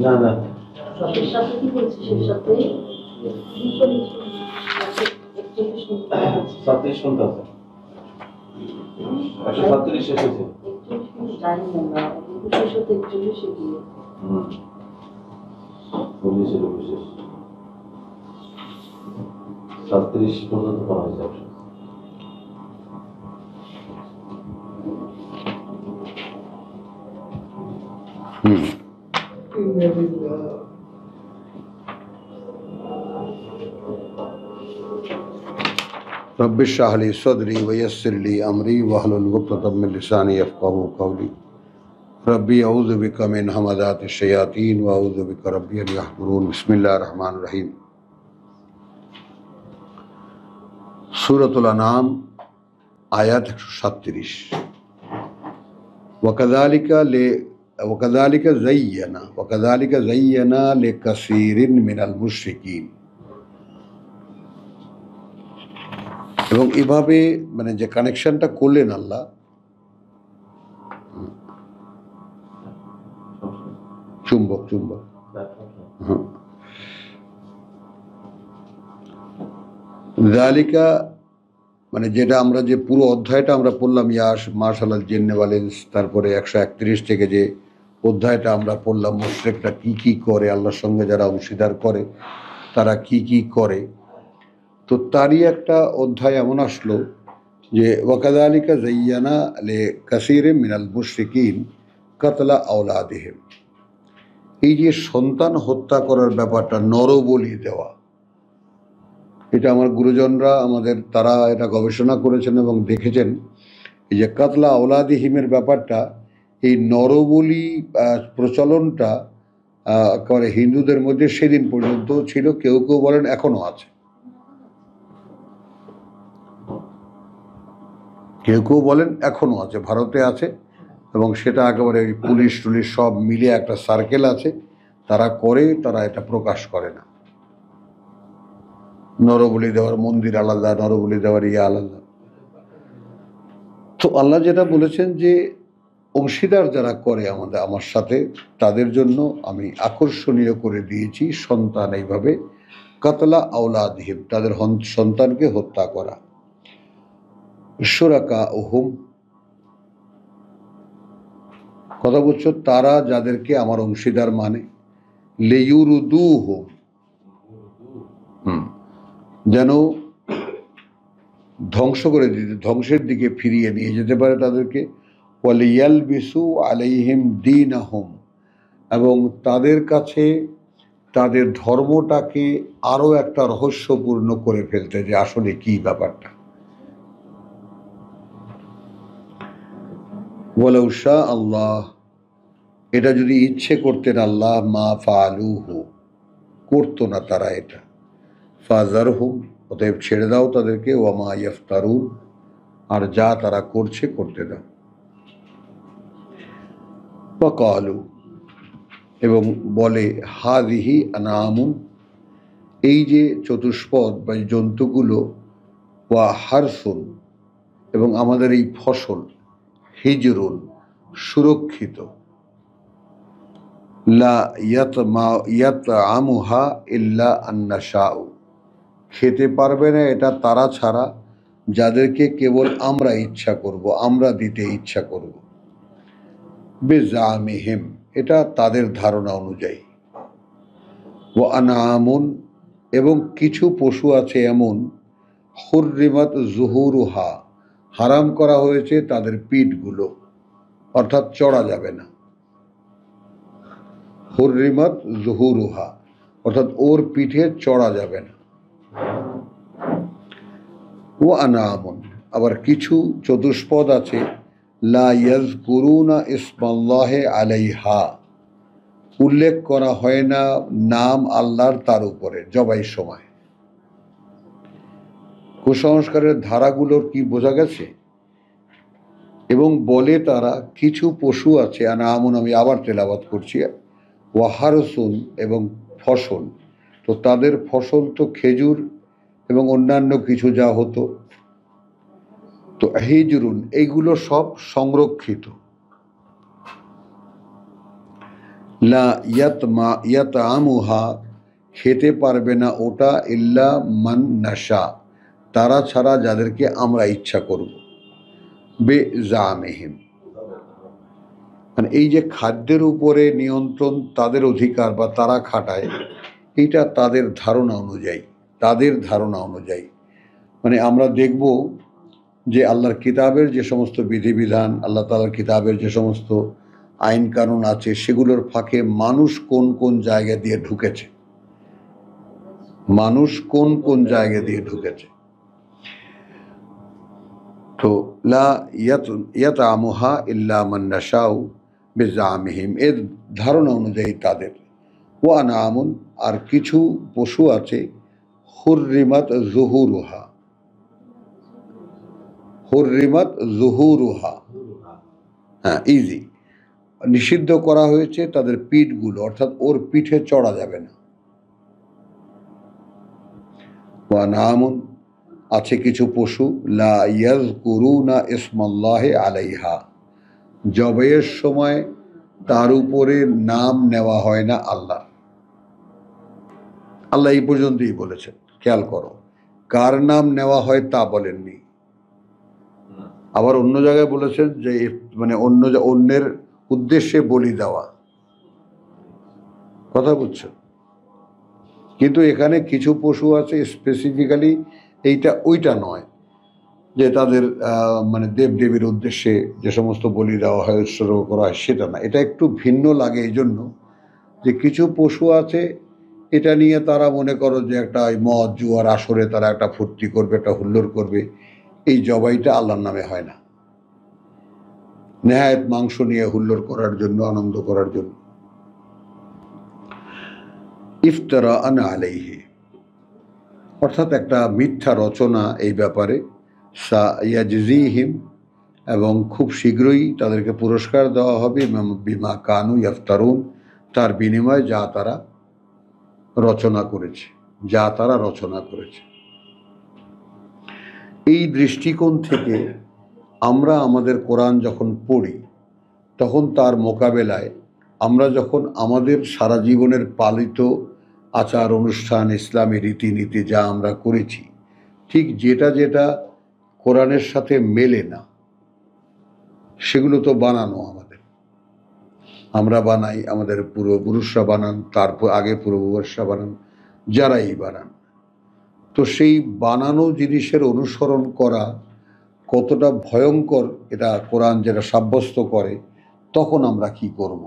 না না সাতত্রিশ শুনতে আছে 137 এসেছে সাতত্রিশ পর্যন্ত করা হয়েছে رب اشرح لي صدري ويسر لي امري واحلل عقدة من لساني يفقهوا قولي ربي اعوذ بك من همزات الشياطين واعوذ بك ربي ان يحضرون بسم الله الرحمن الرحيم সূরাতুল আনআম আয়াত 137 وكذلك زينا لكثير من المشركين এবং এভাবে মানে যে কানেকশনটা করলেন আল্লাহ চুম্বক যালিকা মানে যেটা আমরা যে পুরো অধ্যায়টা আমরা পড়লাম ইয়াস মাশাআল্লাহ জিন্নে ওয়ালেন্স, তারপরে 131 থেকে যে অধ্যায়টা আমরা পড়লাম মুশরিকরা কি কি করে, আল্লাহর সঙ্গে যারা অংশীদার করে তারা কি কি করে, তো তারই একটা অধ্যায় এমন আসলো যে ওয়াকাযালিকা যায়্যানা লিকাসীরিন মিনাল মুশরিকিন কাতলা আওলাদিহিম। এই যে সন্তান হত্যা করার ব্যাপারটা, নরবলি দেওয়া, এটা আমার গুরুজনরা তারা এটা গবেষণা করেছেন এবং দেখেছেন এই যে কাতলা আওলাদিহিমের ব্যাপারটা, এই নরবলি প্রচলনটা করে হিন্দুদের মধ্যে সেদিন পর্যন্ত ছিল, কেউ কেউ বলেন এখনো আছে, কেউ কেউ বলেন এখনো আছে, ভারতে আছে, এবং সেটা একেবারে পুলিশ টুলিশ সব মিলে একটা সার্কেল আছে, তারা করে, তারা এটা প্রকাশ করে না। নরবলি দেওয়ার মন্দির আলাদা, নরবলি দেওয়ার আলাদা। তো আল্লাহ যেটা বলেছেন যে অংশীদার যারা করে আমার সাথে, তাদের জন্য আমি আকর্ষণীয় করে দিয়েছি সন্তান, এইভাবে কাতলা আওলাদিহিম, তাদের সন্তানকে হত্যা করা। শুরাকাউহুম, কথা বলছো, তারা যাদেরকে আমার অংশীদার মানে, লিয়ুরদুহুম, যেন ধ্বংস করে দিতে, ধ্বংসের দিকে ফিরিয়ে নিয়ে যেতে পারে তাদেরকে, ওয়ালিয়ালবিসু আলাইহিম দীনাহুম, এবং তাদের কাছে তাদের ধর্মটাকে আরো একটা রহস্যপূর্ণ করে ফেলতে, যে আসলে কি ব্যাপারটা। ওয়ালাউ শা আল্লাহ, এটা যদি ইচ্ছে করতেন আল্লাহ, মা ফাআলুহু, করতো না তারা এটা, ফাযারহুম, অতএব ছেড়ে দাও তাদেরকে, ওয়া মা ইফতারুন, আর যা তারা করছে করতে দাও। ওয়া ক্বালু, এবং বলে, হাযিহি আনআমুন, এই যে চতুষ্পদ বা জন্তুগুলো, ওয়া হারসুন, এবং আমাদের এই ফসল, হিজরুন, সুরক্ষিত, লা ইয়াতআমুহা ইল্লা আন্নাশাউ, খেতে পারবে না এটা তারা ছাড়া, যাদেরকে কেবল আমরা ইচ্ছা করব, আমরা দিতে ইচ্ছা করব। বিজামিহিম, এটা তাদের ধারণা অনুযায়ী। ওয়া আনআমুন, এবং কিছু পশু আছে এমন, হুররিমাত যুহুরুহা, হারাম করা হয়েছে তাদের পিঠগুলো, অর্থাৎ চড়া যাবে না। হুররিমাত যুহুরুহা, অর্থাৎ ওর পিঠে চড়া যাবে না। ওয়া আনআমুন, আবার কিছু চতুষ্পদ আছে, লা ইয়াযকুরুনা ইসমাল্লাহি আলাইহা, উল্লেখ করা হয় না নাম আল্লাহর তার উপরে জবাইয়ের সময়। কুসংস্কারের ধারাগুলোর কি বোঝা গেছে? এবং বলে তারা, কিছু পশু আছে, আনআমুন, আমি আবার তেলাওয়াত করছি, ওয়া হারসুন, এবং ফসল, তো তাদের ফসল তো খেজুর এবং অন্যান্য কিছু যা হতো, তো হিজরুন এইগুলো সব সংরক্ষিত। লা ইয়াতআমুহা খেতে পারবে না ওটা ইল্লা মান নাশা তারা ছাড়া যাদেরকে আমরা ইচ্ছা করব। বেজামিহিম মানে এই যে খাদ্যের উপরে নিয়ন্ত্রণ তাদের অধিকার বা তারা খাটায়, এটা তাদের ধারণা অনুযায়ী মানে আমরা দেখব যে আল্লাহর কিতাবের যে সমস্ত বিধিবিধান, আল্লাহ তাআলার কিতাবের যে সমস্ত আইন কানুন আছে, সেগুলোর ফাঁকে মানুষ কোন কোন জায়গা দিয়ে ঢুকেছে, তো লা ইয়াতআমুহা ইল্লা মান নাশাউ বিজামিহিম এর ধারণা অনুযায়ী তাদের। ওয়া আনআমুন আর কিছু পশু আছে হুররিমাত যুহুরুহা হ্যাঁ ইজি নিষিদ্ধ করা হয়েছে তাদের পিঠগুলো, অর্থাৎ ওর পিঠে চড়া যাবে না। ওয়া আনআমুন আছে কিছু পশু লা ইয়াযকুরুনা ইসমাল্লাহি আলাইহা জবাইয়ের সময় তার উপরে নাম নেওয়া হয় না আল্লাহ। আল্লাহ এই পর্যন্তই বলেছেন, খেয়াল করো, কার নাম নেওয়া হয় তা বলেননি। আবার অন্য জায়গায় বলেছেন যে মানে অন্যের উদ্দেশ্যে বলি দেওয়া, কথা বুঝছেন? কিন্তু এখানে কিছু পশু আছে স্পেসিফিক্যালি এইটা ওইটা নয় যে তাদের মানে দেবদেবীর উদ্দেশ্যে যে সমস্ত বলি দেওয়া হয়, উৎসর্গ করা হয়, সেটা না। এটা একটু ভিন্ন লাগে এই জন্য যে কিছু পশু আছে এটা নিয়ে তারা মনে করো যে একটা মদ জুয়ার আসরে তারা একটা ফুর্তি করবে, একটা হুল্লোড় করবে, এই জবাইটা আল্লাহর নামে হয় না, নেহায়েত মাংস নিয়ে হুল্লোড় করার জন্য, আনন্দ করার জন্য। ইফতারাআন আলাইহি অর্থাৎ একটা মিথ্যা রচনা এই ব্যাপারে। সায়াজজিহিম এবং খুব শীঘ্রই তাদেরকে পুরস্কার দেওয়া হবে বিমা কানু ইফতারুন তার বিনিময়ে যা তারা রচনা করেছে। এই দৃষ্টিকোণ থেকে আমরা আমাদের কোরআন যখন পড়ি তখন তার মোকাবেলায় আমরা যখন আমাদের সারা জীবনের পালিত আচার অনুষ্ঠান, ইসলামী রীতিনীতি যা আমরা করেছি, ঠিক যেটা কোরআনের সাথে মেলে না সেগুলো তো বানানো আমরা বানাই, আমাদের পূর্বপুরুষরা বানান, তারপর আগে পূর্বপুরুষরা বানান, যারাই বানান। তো সেই বানানো জিনিসের অনুসরণ করা কতটা ভয়ঙ্কর এটা কোরআন যেটা সাব্যস্ত করে, তখন আমরা কি করব?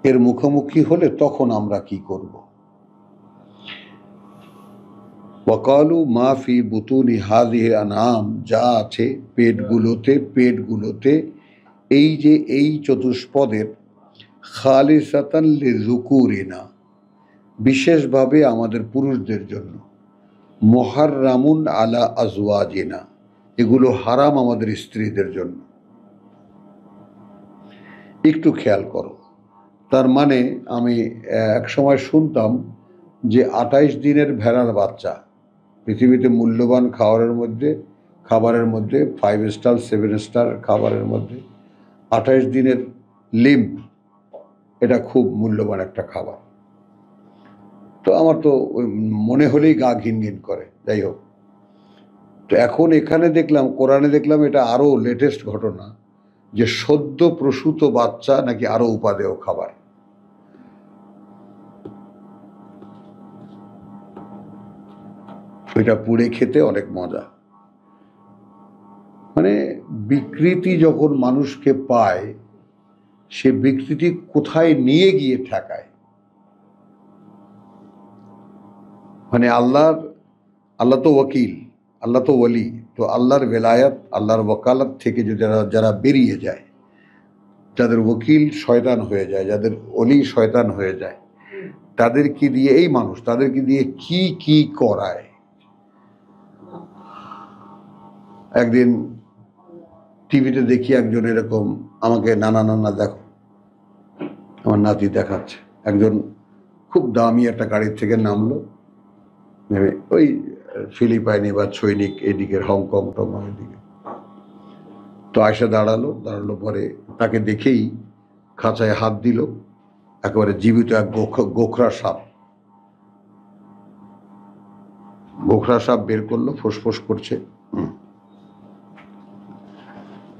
এর মুখোমুখি হলে তখন আমরা কি করব? ওয়াকালু মা ফি বুতুনি হাযিহি আনআম যা আছে পেটগুলোতে এই চতুষ্পদের খালিসাতান লিযুকুরিনা বিশেষভাবে আমাদের পুরুষদের জন্য, মুহাররামুন আলা আজওয়াজিনা এগুলো হারাম আমাদের স্ত্রীদের জন্য। একটু খেয়াল করো, তার মানে আমি এক সময় শুনতাম যে 28 দিনের ভেড়ার বাচ্চা পৃথিবীতে মূল্যবান খাবারের মধ্যে 5 স্টার 7 স্টার খাবারের মধ্যে 28 দিনের লিম্প এটা খুব মূল্যবান একটা খাবার। তো আমার তো মনে হলেই গা ঘিন করে, যাই হোক। তো এখন এখানে দেখলাম, কোরআনে দেখলাম এটা আরো লেটেস্ট ঘটনা যে সদ্য প্রসূত বাচ্চা নাকি আরো উপাদেয় খাবার। এটা পুড়ে খেতে অনেক মজা। মানে বিকৃতি যখন মানুষকে পায়, সে বিকৃতি কোথায় নিয়ে গিয়ে ঠেকায়। মানে আল্লাহ তো ওয়াকিল, আল্লাহ তো ওয়ালি, তো আল্লাহর বেলায়াত, আল্লাহর ওয়াকালাত থেকে যারা বেরিয়ে যায়, যাদের ওয়াকিল শয়তান হয়ে যায়, যাদের ওলি শয়তান হয়ে যায়, তাদেরকে দিয়ে তাদেরকে দিয়ে কি করায়। একদিন টিভিতে দেখি একজন এরকম আমাকে নানা দেখো, আমার নাতি দেখাচ্ছে, একজন খুব দামি একটা গাড়ির থেকে নামলো, ওই ফিলিপাইনি বা সৈনিক এদিকের হংকং টংকং এদিকে। তো আয়সা দাঁড়ালো পরে তাকে দেখেই খাঁচায় হাত দিল, একেবারে জীবিত এক গোখরা সাপ বের করলো, ফোঁস করছে।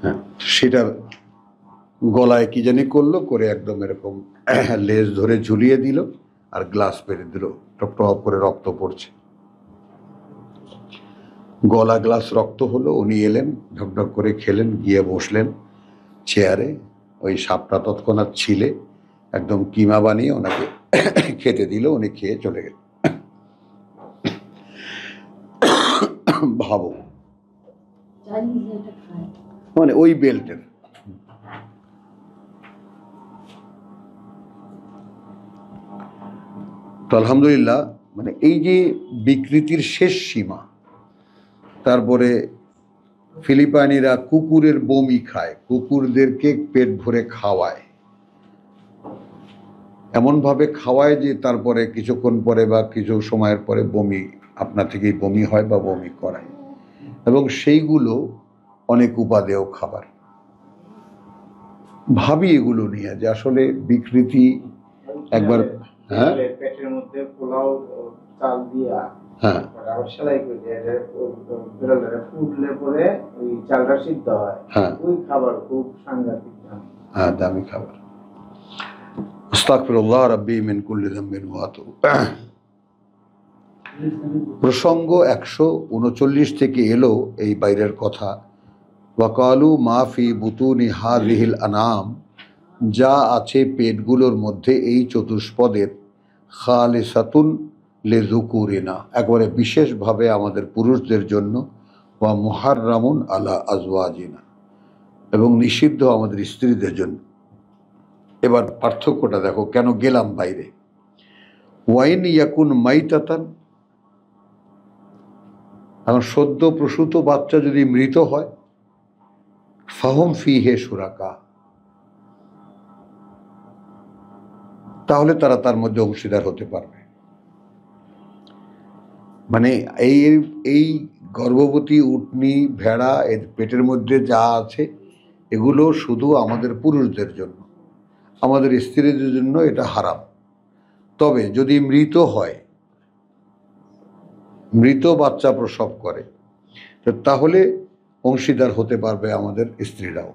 হ্যাঁ, সেটার গলায় কি জানি করলো, করে একদম এরকম লেজ ধরে ঝুলিয়ে দিল আর গ্লাস পেরে দিল, টপ টপ করে রক্ত পড়ছে, গলা গ্লাস রক্ত হলো। উনি এলেন, ঢকঢক করে খেলেন, গিয়ে বসলেন চেয়ারে। ওই সাপটা তৎক্ষণাৎ ছিলে একদম কিমা বানিয়ে ওনাকে খেতে দিল, উনি খেয়ে চলে গেলেন। ভাবো, মানে ওই বেল্টের। তো আলহামদুলিল্লাহ, মানে এই যে বিকৃতির শেষ সীমা। তারপরে ফিলিপাইনিরা কুকুরের বমি খায়, কুকুরদেরকে পেট ভরে খাওয়ায়, এমনভাবে খাওয়ায় যে তারপরে কিছুক্ষণ পরে বা কিছু সময়ের পরে বমি আপনা থেকেই বমি হয় বা বমি করায়, এবং সেইগুলো অনেক উপাদেয় খাবার। ভাবি এগুলো নিয়ে যে আসলে বিকৃতি একবার। হ্যাঁ, পেটের মধ্যে পোলাও চাল দিয়া, হ্যাঁ, আবার সেলাই করে বেরোলে ফুটলে পরে ওই চালটা সিদ্ধ হয়। হ্যাঁ, ওই খাবার খুব সাংঘাতিক দাম। হ্যাঁ, দামি খাবার। আস্তাগফিরুল্লাহ রাব্বি মিন কুল্লি যামবিন ওয়া আতুবু। প্রসঙ্গ 139 থেকে এলো এই বাইরের কথা। ওয়াকালু মা ফি বুতুনি হাযিহিল আনাম, যা আছে পেটগুলোর মধ্যে এই চতুষ্পদের, খালিসাতুন লিযুকুরিনা, একবারে বিশেষভাবে আমাদের পুরুষদের জন্য, ওয়া মুহাররামুন আলা আজওয়াজিনা, এবং নিষিদ্ধ আমাদের স্ত্রীদের জন্য। এবার পার্থক্যটা দেখো, কেন গেলাম বাইরে। ওয়াইন ইয়াকুন মাইতাতান, এখন সদ্য প্রসূত বাচ্চা যদি মৃত হয়, ফাহুম ফিহে শুরাকা, তাহলে তারা তার মধ্যে অংশীদার হতে পারবে। মানে এই গর্ভবতী উটনি, ভেড়া, এর পেটের মধ্যে যা আছে এগুলো শুধু আমাদের পুরুষদের জন্য, আমাদের স্ত্রীদের জন্য এটা হারাম। তবে যদি মৃত হয়, মৃত বাচ্চা প্রসব করে, তাহলে অংশীদার হতে পারবে আমাদের স্ত্রীরাও।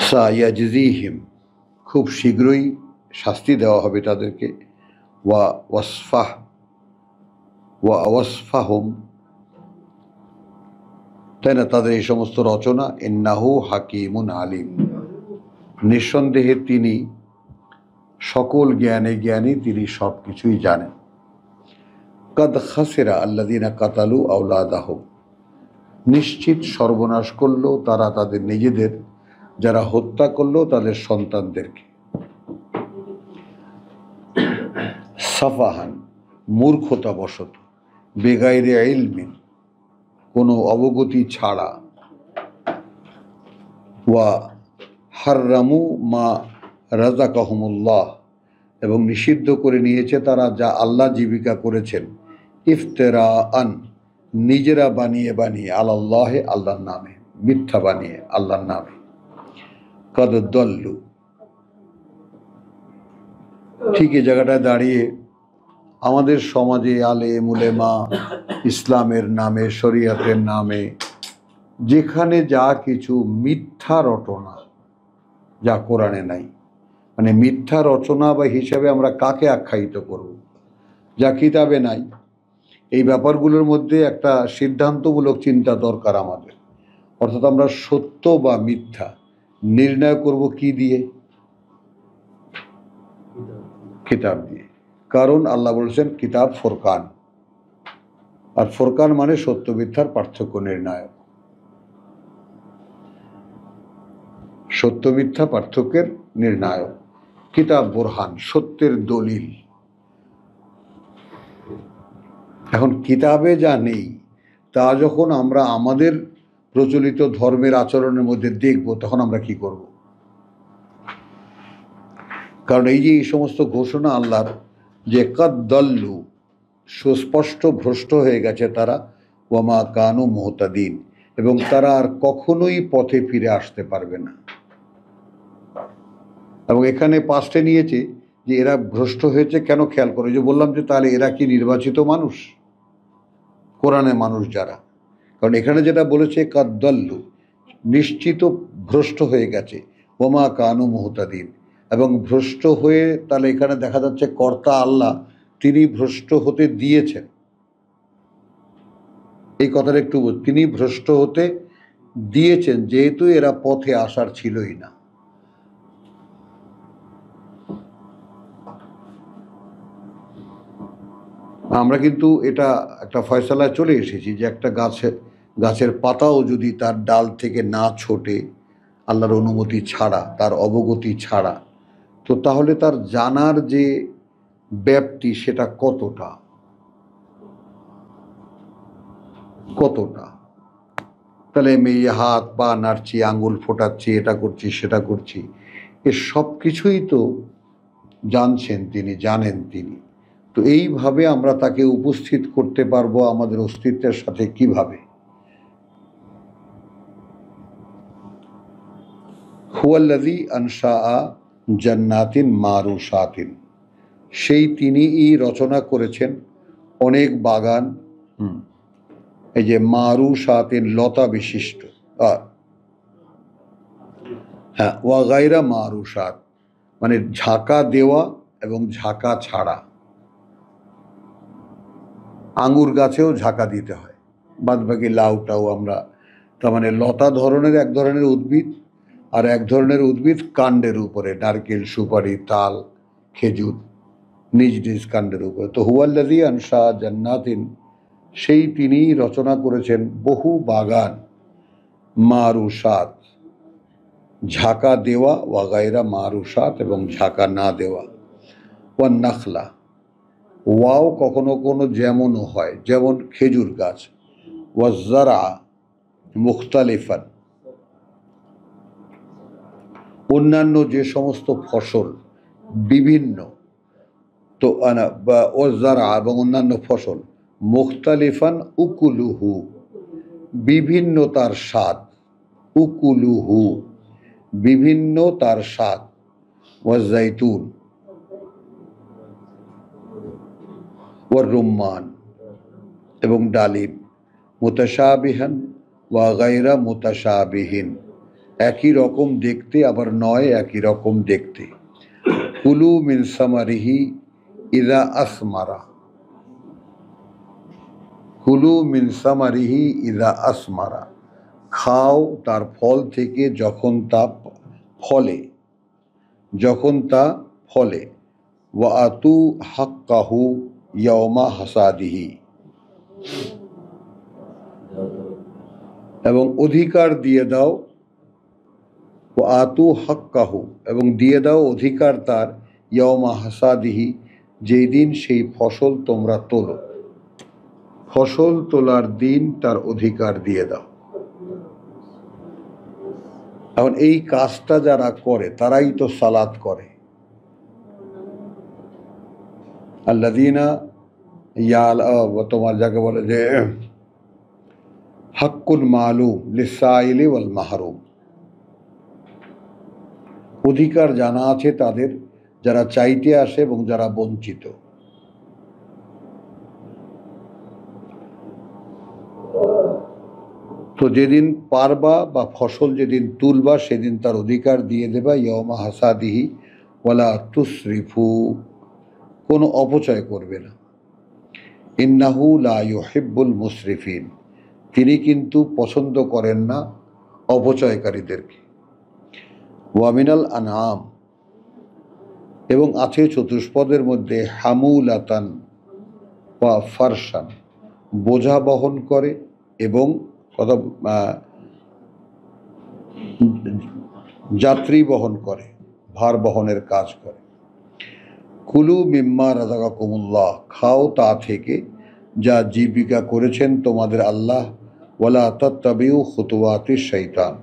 সায়াজজিহিম, খুব শীঘ্রই শাস্তি দেওয়া হবে তাদেরকে। ওয়া ওয়াসফাহুম, তাই না, তাদের এই সমস্ত রচনা। ইন্নাহু হাকিমুন আলিম, নিঃসন্দেহে তিনি সকল জ্ঞানে জ্ঞানী, তিনি সব কিছুই জানেন। কাদ খাসিরা আল্লাযীনা কাতালু আওলাদাহুম, নিশ্চিত সর্বনাশ করলো তারা তাদের নিজেদের, যারা হত্যা করলো তাদের সন্তানদেরকে। সাফাহান, মূর্খতাবশত, বেগাইরে ইলমিন, কোনো অবগতি ছাড়া। ওয়া হাররামু মা রাযাকাহুমুল্লাহ, এবং নিষিদ্ধ করে নিয়েছে তারা যা আল্লাহ জীবিকা করেছেন। ইফতেরাআন, নিজেরা বানিয়ে বানিয়ে, আলাল্লাহে, আল্লাহর নামে, মিথ্যা বানিয়ে আল্লাহর নামে। কাদ দল্লু, ঠিক এই জায়গাটায় দাঁড়িয়ে আমাদের সমাজে আলেম উলেমা ইসলামের নামে, শরিয়াতের নামে, যেখানে যা কিছু মিথ্যা রটনা, যা কোরআনে নাই, মানে মিথ্যা রচনা বা হিসাবে আমরা কাকে আখ্যায়িত করব, যা কিতাবে নাই, এই ব্যাপারগুলোর মধ্যে একটা সিদ্ধান্তমূলক চিন্তা দরকার আমাদের। অর্থাৎ আমরা সত্য বা মিথ্যা নির্ণয় করব কি দিয়ে? কিতাব দিয়ে। কারণ আল্লাহ বলছেন কিতাব ফোরকান, আর ফোরকান মানে সত্য মিথ্যার পার্থক্য নির্ণায়ক, সত্য মিথ্যা পার্থক্যের নির্ণায়ক। কিতাব বোরহান, সত্যের দলিল। এখন কিতাবে যা নেই তা যখন আমরা আমাদের প্রচলিত ধর্মের আচরণের মধ্যে দেখব, তখন আমরা কি করব? কারণ এই যে এই সমস্ত ঘোষণা আল্লাহর, যে কাদ্দাল্লু, সুস্পষ্ট ভ্রষ্ট হয়ে গেছে তারা, ওয়ামা কানু মুহতাদিন, এবং তারা আর কখনোই পথে ফিরে আসতে পারবে না। এবং এখানে পাস্টে নিয়েছে যে এরা ভ্রষ্ট হয়েছে কেন, খেয়াল করে যে বললাম যে তাহলে এরা কি নির্বাচিত মানুষ, কোরআনে মানুষ যারা, কারণ এখানে যেটা বলেছে কাদ্দাল্লু, নিশ্চিত ভ্রষ্ট হয়ে গেছে, ওমা কানু মুহতাদিন, এবং ভ্রষ্ট হয়ে, তাহলে এখানে দেখা যাচ্ছে কর্তা আল্লাহ তিনি ভ্রষ্ট হতে দিয়েছেন, এই কথাটা একটু তিনি ভ্রষ্ট হতে দিয়েছেন, যেহেতু এরা পথে আসার ছিলই না। আমরা কিন্তু এটা একটা ফয়সালায় চলে এসেছি যে একটা গাছের পাতাও যদি তার ডাল থেকে না ছোটে আল্লাহর অনুমতি ছাড়া, তার অবগতি ছাড়া, তো তাহলে তার জানার যে ব্যাপ্তি সেটা কতটা, তাহলে আমি এই হাত পা নাড়ছি, আঙ্গুল ফোটাচ্ছি, এটা করছি সেটা করছি, এ সব কিছুই তো জানছেন তিনি, জানেন তিনি। তো এইভাবে আমরা তাকে উপস্থিত করতে পারবো আমাদের অস্তিত্বের সাথে কিভাবে? হুয়াল্লাযী আনশাআ জান্নাতিন মারুশাতিন, সেই তিনিই রচনা করেছেন অনেক বাগান, এই যে মারুশাতিন লতা বিশিষ্ট, হ্যাঁ, ওয়া গায়রা মারুশাত মানে ঝাঁকা দেওয়া এবং ঝাঁকা ছাড়া। আঙ্গুর গাছেও ঝাঁকা দিতে হয়, বাদ বাকি লাউটাও আমরা, তার মানে লতা ধরনের এক ধরনের উদ্ভিদ, আর এক ধরনের উদ্ভিদ কাণ্ডের উপরে, নারকেল, সুপারি, তাল, খেজুর নিজ নিজ কাণ্ডের উপরে। তো হুয়াল্লাযী আনশা জান্নাতিন, সেই তিনি রচনা করেছেন বহু বাগান, মারুশাত ঝাঁকা দেওয়া, ওয়া গায়রা মারুশাত এবং ঝাঁকা না দেওয়া, ওয়ান নাখলা, ওয়াও কখনো কোনো যেমনও হয়, যেমন খেজুর গাছ, ওয়াজ্জারা মুখতালিফান, অন্যান্য যে সমস্ত ফসল বিভিন্ন, তো ওয়াজ্জারা এবং অন্যান্য ফসল, মুখতালিফান উকুলুহু বিভিন্ন তার স্বাদ, উকুলুহু বিভিন্ন তার স্বাদ, ওয়াজ্জাইতুন ওয়ার রুম্মান এবং ডালিম, মুতাশাবিহান ওয়া গায়রা মুতাশাবিহিন, একই রকম দেখতে আবার নয় একই রকম দেখতে। কুলু মিন সামারিহি ইযা আসমারা, কুলু মিন সামারিহি ইযা আসমারা, খাও তার ফল থেকে যখন তা ফলে, যখন তা ফলে, ওয়া আতু হাক্কাহু ইয়াওমা হাসাদিহি, এবং অধিকার দিয়ে দাও, ও আতু হাক্কাহু এবং দিয়ে দাও অধিকার তার, ইয়াওমা হাসাদিহি যেই দিন সেই ফসল তোমরা তোলো, ফসল তোলার দিন তার অধিকার দিয়ে দাও। এখন এই কাজটা যারা করে তারাই তো সালাত করে। আল্লাযীনা তোমার যাকে বলে যে হাক্কুন মালুম লিসাইলি ওয়াল মাহরুম, অধিকার জানা আছে তাদের যারা চাইতে আসে এবং যারা বঞ্চিত। তো যেদিন পারবা বা ফসল যেদিন তুলবা সেদিন তার অধিকার দিয়ে দেবা, ইয়াওমা হাসাদিহি ওয়ালা তুসরিফু, কোনো অপচয় করবে না, ইন্নাহু লা ইউহিব্বুল মুসরিফিন, তিনি কিন্তু পছন্দ করেন না অপচয়কারীদেরকে। ওয়ামিনাল আনআম, এবং আছে চতুষ্পদের মধ্যে হামুলাতান ওয়া ফারসান, বোঝা বহন করে এবং যাত্রী বহন করে, ভার বহনের কাজ করে। কুলু মিম্মা রাযাকাকুমুল্লাহ, খাও তা থেকে যা জীবিকা করেছেন তোমাদের আল্লাহ, ওয়ালা তাত্তাবিউ খুতুওয়াতিশ শাইতান,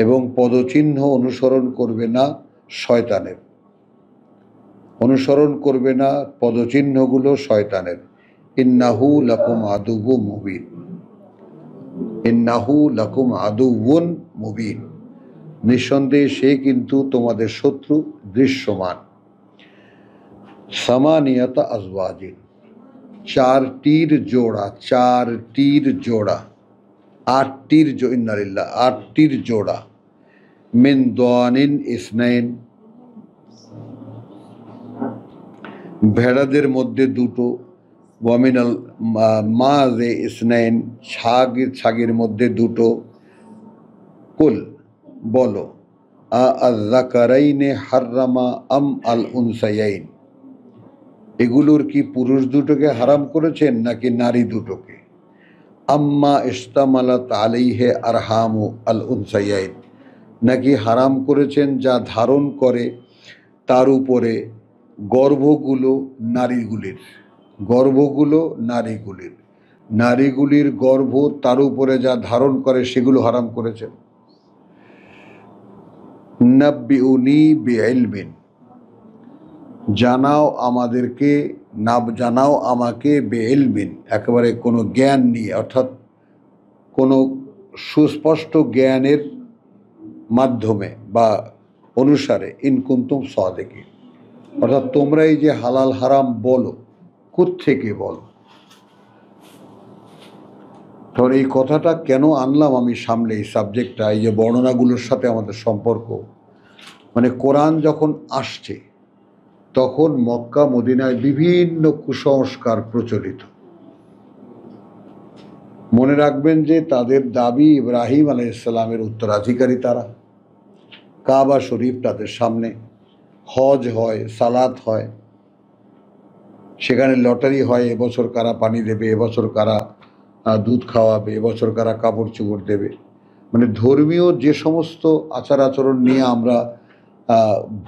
এবং পদচিহ্ন অনুসরণ করবে না শয়তানের, অনুসরণ করবে না পদচিহ্নগুলো শয়তানের। ইন্নাহু লাকুম আদুউম মুবিন, ইন্নাহু লাকুম আদুউন মুবিন, নিঃসন্দেহে সে কিন্তু তোমাদের শত্রু দৃশ্যমান। সামানিয়াতা আজওয়াজিন, চারটির জোড়া, চারটির জোড়া, আটটির ইন্নালিল্লাহ, আটটির জোড়া। মিন দানিন ইসনাইন, ভেড়াদের মধ্যে দুটো। ওয়ামিনাল মাযে ইসনাইন, ছাগের মধ্যে দুটো। কুল, বলো, আযাকারাইনে হাররামা আম আল উনসায়াইন, এগুলোর কি পুরুষ দুটোকে হারাম করেছেন নাকি নারী দুটোকে? আম্মা ইস্তামালাত আলাইহে আরহামু আল উনসায়াইন, নাকি হারাম করেছেন যা ধারণ করে তার উপরে গর্ভগুলো নারীগুলির, গর্ভগুলো নারীগুলির, নারীগুলির গর্ভ তার উপরে যা ধারণ করে সেগুলো হারাম করেছেন। নাব্বিউনি বিইলমিন, জানাও আমাদেরকে, না জানাও আমাকে, বেইলমিন, একেবারে কোনো জ্ঞান নিয়ে, অর্থাৎ কোনো সুস্পষ্ট জ্ঞানের মাধ্যমে বা অনুসারে। ইন কুনতুম সাদিকিন, অর্থাৎ তোমরা এই যে হালাল হারাম বলো, কোত্থেকে বলো? ধর এই কথাটা কেন আনলাম আমি সামনে, এই সাবজেক্টটা, এই যে বর্ণনাগুলোর সাথে আমাদের সম্পর্ক, মানে কোরআন যখন আসছে তখন মক্কা মদিনায় বিভিন্ন কুসংস্কার প্রচলিত। মনে রাখবেন যে তাদের দাবি ইব্রাহিম আলাইহিসসালামের উত্তরাধিকারী তারা। কাবা শরীফ তাদের সামনে, হজ হয়, সালাত হয়, সেখানে লটারি হয়, এবছর কারা পানি দেবে, এবছর কারা দুধ খাওয়াবে, এবছর কারা কাপড় চোপড় দেবে। মানে ধর্মীয় যে সমস্ত আচার আচরণ নিয়ে আমরা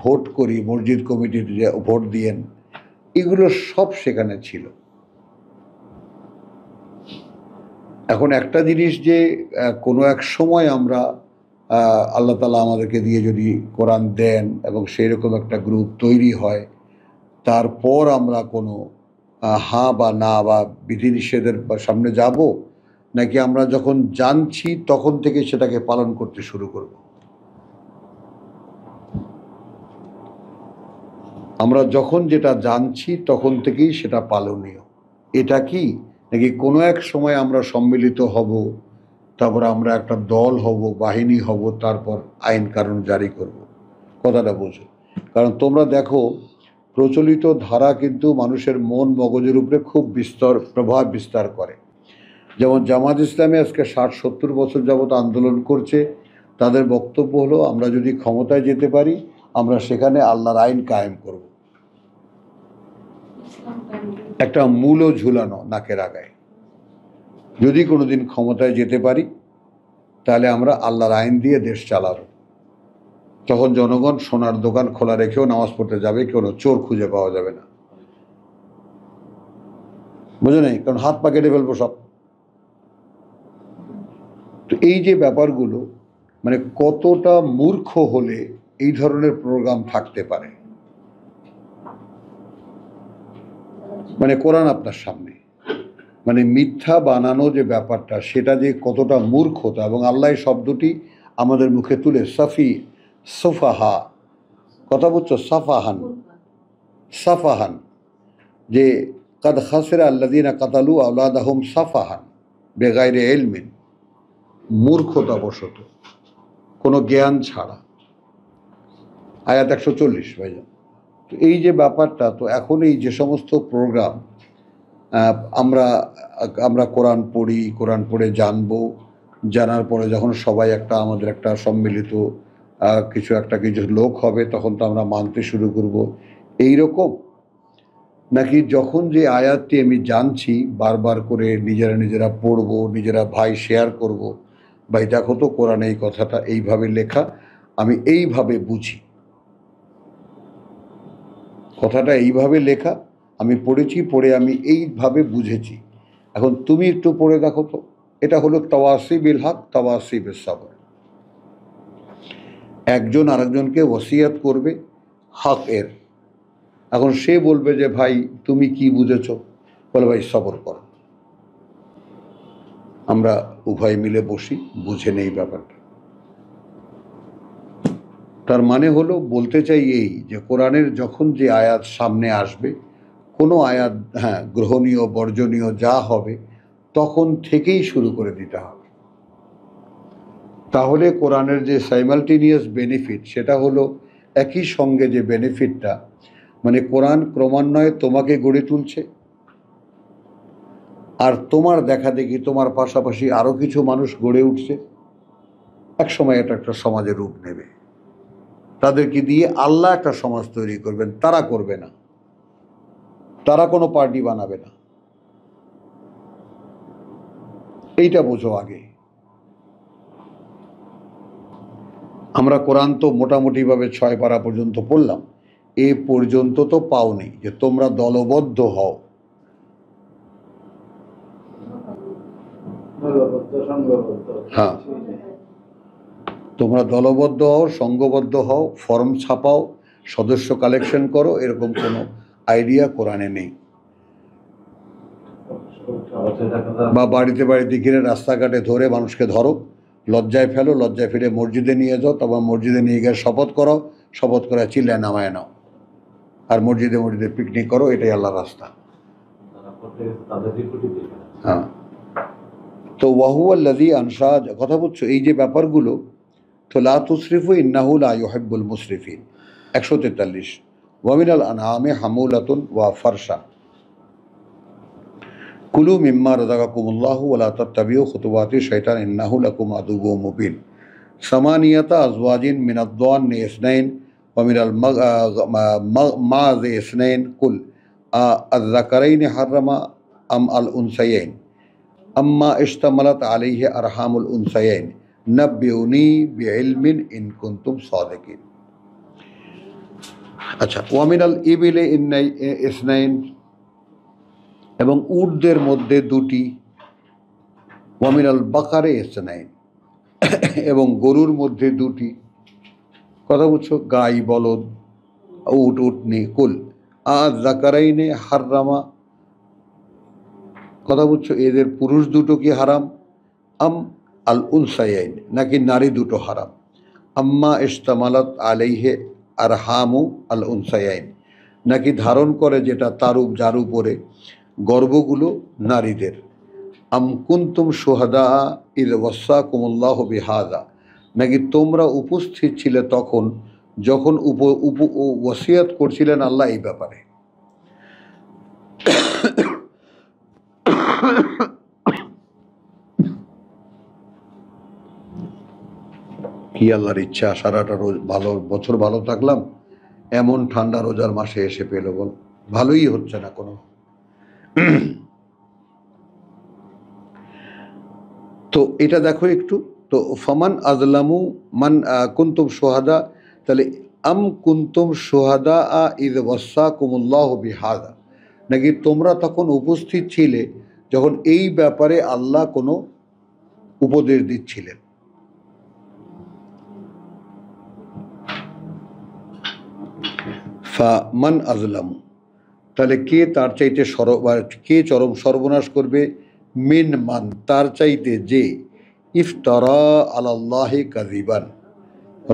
ভোট করি, মসজিদ কমিটির যে ভোট দিয়েন, এগুলো সব সেখানে ছিল। এখন একটা জিনিস যে কোনো এক সময় আমরা আল্লাহ তাআলা আমাদেরকে দিয়ে যদি কোরআন দেন এবং সেই রকম একটা গ্রুপ তৈরি হয়, তারপর আমরা কোনো হ্যাঁ বা না বা বিধিনিষেধের সামনে যাব, নাকি আমরা যখন জানছি তখন থেকে সেটাকে পালন করতে শুরু করব? আমরা যখন যেটা জানছি তখন থেকেই সেটা পালনীয়, এটা কি? নাকি কোনো এক সময় আমরা সম্মিলিত হব, তারপর আমরা একটা দল হব, বাহিনী হব, তারপর আইন কানুন জারি করব? কথাটা বোঝো। কারণ তোমরা দেখো, প্রচলিত ধারা কিন্তু মানুষের মন মগজের উপরে খুব প্রভাব বিস্তার করে। যেমন জামাত ইসলামী আজকে 60-70 বছর যাবৎ আন্দোলন করছে। তাদের বক্তব্য হলো, আমরা যদি ক্ষমতায় যেতে পারি আমরা সেখানে আল্লাহর আইন কায়েম করব। একটা মূলও ঝুলানো নাকের আগায়, যদি কোনোদিন ক্ষমতায় যেতে পারি তাহলে আমরা আল্লাহর আইন দিয়ে দেশ চালাবো। তখন জনগণ সোনার দোকান খোলা রেখেও নামাজ পড়তে যাবে, কোনো চোর খুঁজে পাওয়া যাবে না। বুঝো নাই? কারণ হাত পা কেটে ফেলবো সব। তো এই যে ব্যাপারগুলো, মানে কতটা মূর্খ হলে এই ধরনের প্রোগ্রাম থাকতে পারে। মানে কোরআন আপনার সামনে, মানে মিথ্যা বানানো যে ব্যাপারটা, সেটা যে কতটা মূর্খতা। এবং আল্লাহ শব্দটি আমাদের মুখে তুলে সুফাহা, কথা বলছো, সাফাহান, সাফাহান, যে কাদ খাসিরা আল্লাযীনা কাতালু আওলাদাহুম সাফাহান বেগাইরে ইলমিন, মূর্খতাবশত, কোনো জ্ঞান ছাড়া। আয়াত 140 ভাইজান। তো এই যে ব্যাপারটা, তো এখন এই যে সমস্ত প্রোগ্রাম আমরা কোরআন পড়ি, কোরআন পড়ে জানবো, জানার পরে যখন সবাই আমাদের একটা সম্মিলিত কিছু লোক হবে, তখন তো আমরা মানতে শুরু করব এই রকম। নাকি যখন যে আয়াতটি আমি জানছি বারবার করে নিজেরা পড়বো, নিজেরা ভাই শেয়ার করব, ভাই দেখো তো কোরআনে এই কথাটা এইভাবে লেখা, আমি এইভাবে বুঝি, কথাটা এইভাবে লেখা, আমি পড়েছি, পড়ে আমি এইভাবে বুঝেছি, এখন তুমি একটু পড়ে দেখো তো। এটা হলো তাওয়াসি বিল হক, তাওয়াসি বিল সবর। একজন আরেকজনকে ওসিয়াত করবে হক এর, এখন সে বলবে যে ভাই তুমি কি বুঝেছ, বলে ভাই সবর করো, আমরা উভয় মিলে বসি, বুঝে নেই ব্যাপারটা। তার মানে হলো, বলতে চাই এই যে কোরআনের যখন যে আয়াত সামনে আসবে, কোনো আয়াত হ্যাঁ গ্রহণীয় বর্জনীয় যা হবে তখন থেকেই শুরু করে দিতে হবে। তাহলে কোরআনের যে সাইমালটেনিয়াস বেনিফিট, সেটা হলো একই সঙ্গে যে বেনিফিটটা, মানে কোরআন ক্রমান্বয়ে তোমাকে গড়ে তুলছে, আর তোমার দেখা দেখি তোমার পাশাপাশি আরো কিছু মানুষ গড়ে উঠছে, একসময় এটা একটা সমাজের রূপ নেবে। তাদেরকে দিয়ে আল্লাহ একটা সমাজ তৈরি করবেন, তারা করবে না, তারা কোনো পার্টি বানাবে না। এইটা বোঝো আগে। আমরা কোরআন তো মোটামুটিভাবে 6 পারা পর্যন্ত পড়লাম, এ পর্যন্ত তো পাওনি যে তোমরা দলবদ্ধ হও। দলবদ্ধ, সংঘবদ্ধ, হ্যাঁ। কিছুই নেই। তোমরা দলবদ্ধ হও, সংঘবদ্ধ হও, ফর্ম ছাপাও, সদস্য কালেকশন করো, এরকম কোনো আইডিয়া কোরআনে নেই। বা বাড়িতে বাড়িতে ঘিরে রাস্তাঘাটে ধরে মানুষকে ধরো, লজ্জায় ফেলো, লজ্জায় ফিরে মসজিদে নিয়ে যাও, তারপর মসজিদে নিয়ে গিয়ে শপথ করো, শপথ করে চিল্লায় নামায় নাও, আর মসজিদে মসজিদে পিকনিক করো, এটাই আল্লাহর রাস্তা। হ্যাঁ। তো ওয়াহুয়াল্লাযী আনশা, কথা বলছো এই যে ব্যাপারগুলো, তো লা তুসরিফু ইন্নাহু লা ইউহিব্বুল মুসরিফিন। 143 ওয়া মিনাল আনআমি হামুলাতুন ওয়া ফারশা কুলু মিম্মা রাযাকাকুমুল্লাহু ওয়া লা তাত্তাবিউ খুতুওয়াতি শাইতান ইন্নাহু লাকুম আদুউউম মুবিন। সামানিয়াতা আজওয়াজিন মিনাদ দাওয়ানি ইসনাইন ওয়া মিনাল মাযি ইসনাইন কুল আয-যাকারাইনি হাররামা আম আল উনসায়াইন আম্মা ইশতামালাত আলাইহি আরহামুল উনসায়াইন নাব্বিউনি বিইলমিন ইন কুনতুম সাদিকিন। আচ্ছা, ওয়া মিনাল ইবিলি ইসনাইন, এবং উটদের মধ্যে 2টি, ওয়া মিনাল বাকারে ইসনাইন, এবং গরুর মধ্যে 2টি। কথা বুঝছো, গাই বলদ, উট উটনি, কুল আয-যাকারাইনি হাররামা, কথা বুঝছো এদের পুরুষ 2টো কি হারাম, আম আল উনসায়াইন, নাকি নারী 2টো হারাম, আম্মা ইশতামালাত আলাইহি আরহামু আল উনসায়াইন, নাকি ধারণ করে যেটা তার যার উপরে গর্ভগুলো নারীদের, আম কুনতুম শুহাদা ইয ওয়াসাকুমুল্লাহু বিহাযা, নাকি তোমরা উপস্থিত ছিলে তখন যখন ওসিয়ত করছিলেন আল্লাহ এই ব্যাপারে। কি আল্লাহর ইচ্ছা, সারাটা রোজ ভালো বছর ভালো থাকলাম, এমন ঠান্ডা রোজার মাসে এসে পেল, বল ভালোই হচ্ছে না কোনো। তো এটা দেখো একটু, তো ফামান আজলামু মান কুনতুম শুহাদা, তাহলে আম কুনতুম শুহাদা ইয ওয়াসাকুমুল্লাহু বিহাযা, নাকি তোমরা তখন উপস্থিত ছিলে যখন এই ব্যাপারে আল্লাহ কোনো উপদেশ দিচ্ছিলেন। ফামান আজলামু, তাহলে কে তার চাইতে কে চরম সর্বনাশ করবে, মিন মান, তার চাইতে যে, ইফতারা আলাল্লাহি কাযিবান,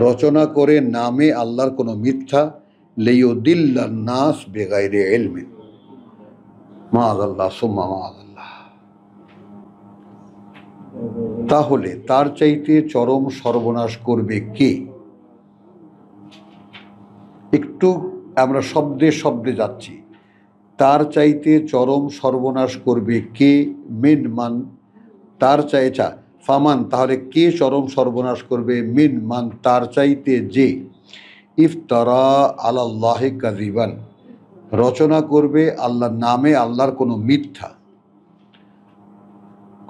রচনা করে নামে আল্লাহর কোনো মিথ্যা, লিয়ুদিল্লান নাস বিগাইরি ইলমিন, মাআযাল্লাহ সুম্মা মাআযাল্লাহ। তাহলে তার চাইতে চরম সর্বনাশ করবে কে? একটু আমরা শব্দে শব্দে যাচ্ছি। তার চাইতে চরম সর্বনাশ করবে কে, মিন মান, তার চাইছা ফামান, তাহলে কে চরম সর্বনাশ করবে, মিন মান, তার চাইতে যে, ইফতারা আলাল্লাহি কাযিবান, রচনা করবে আল্লাহর নামে আল্লাহর কোনো মিথ্যা।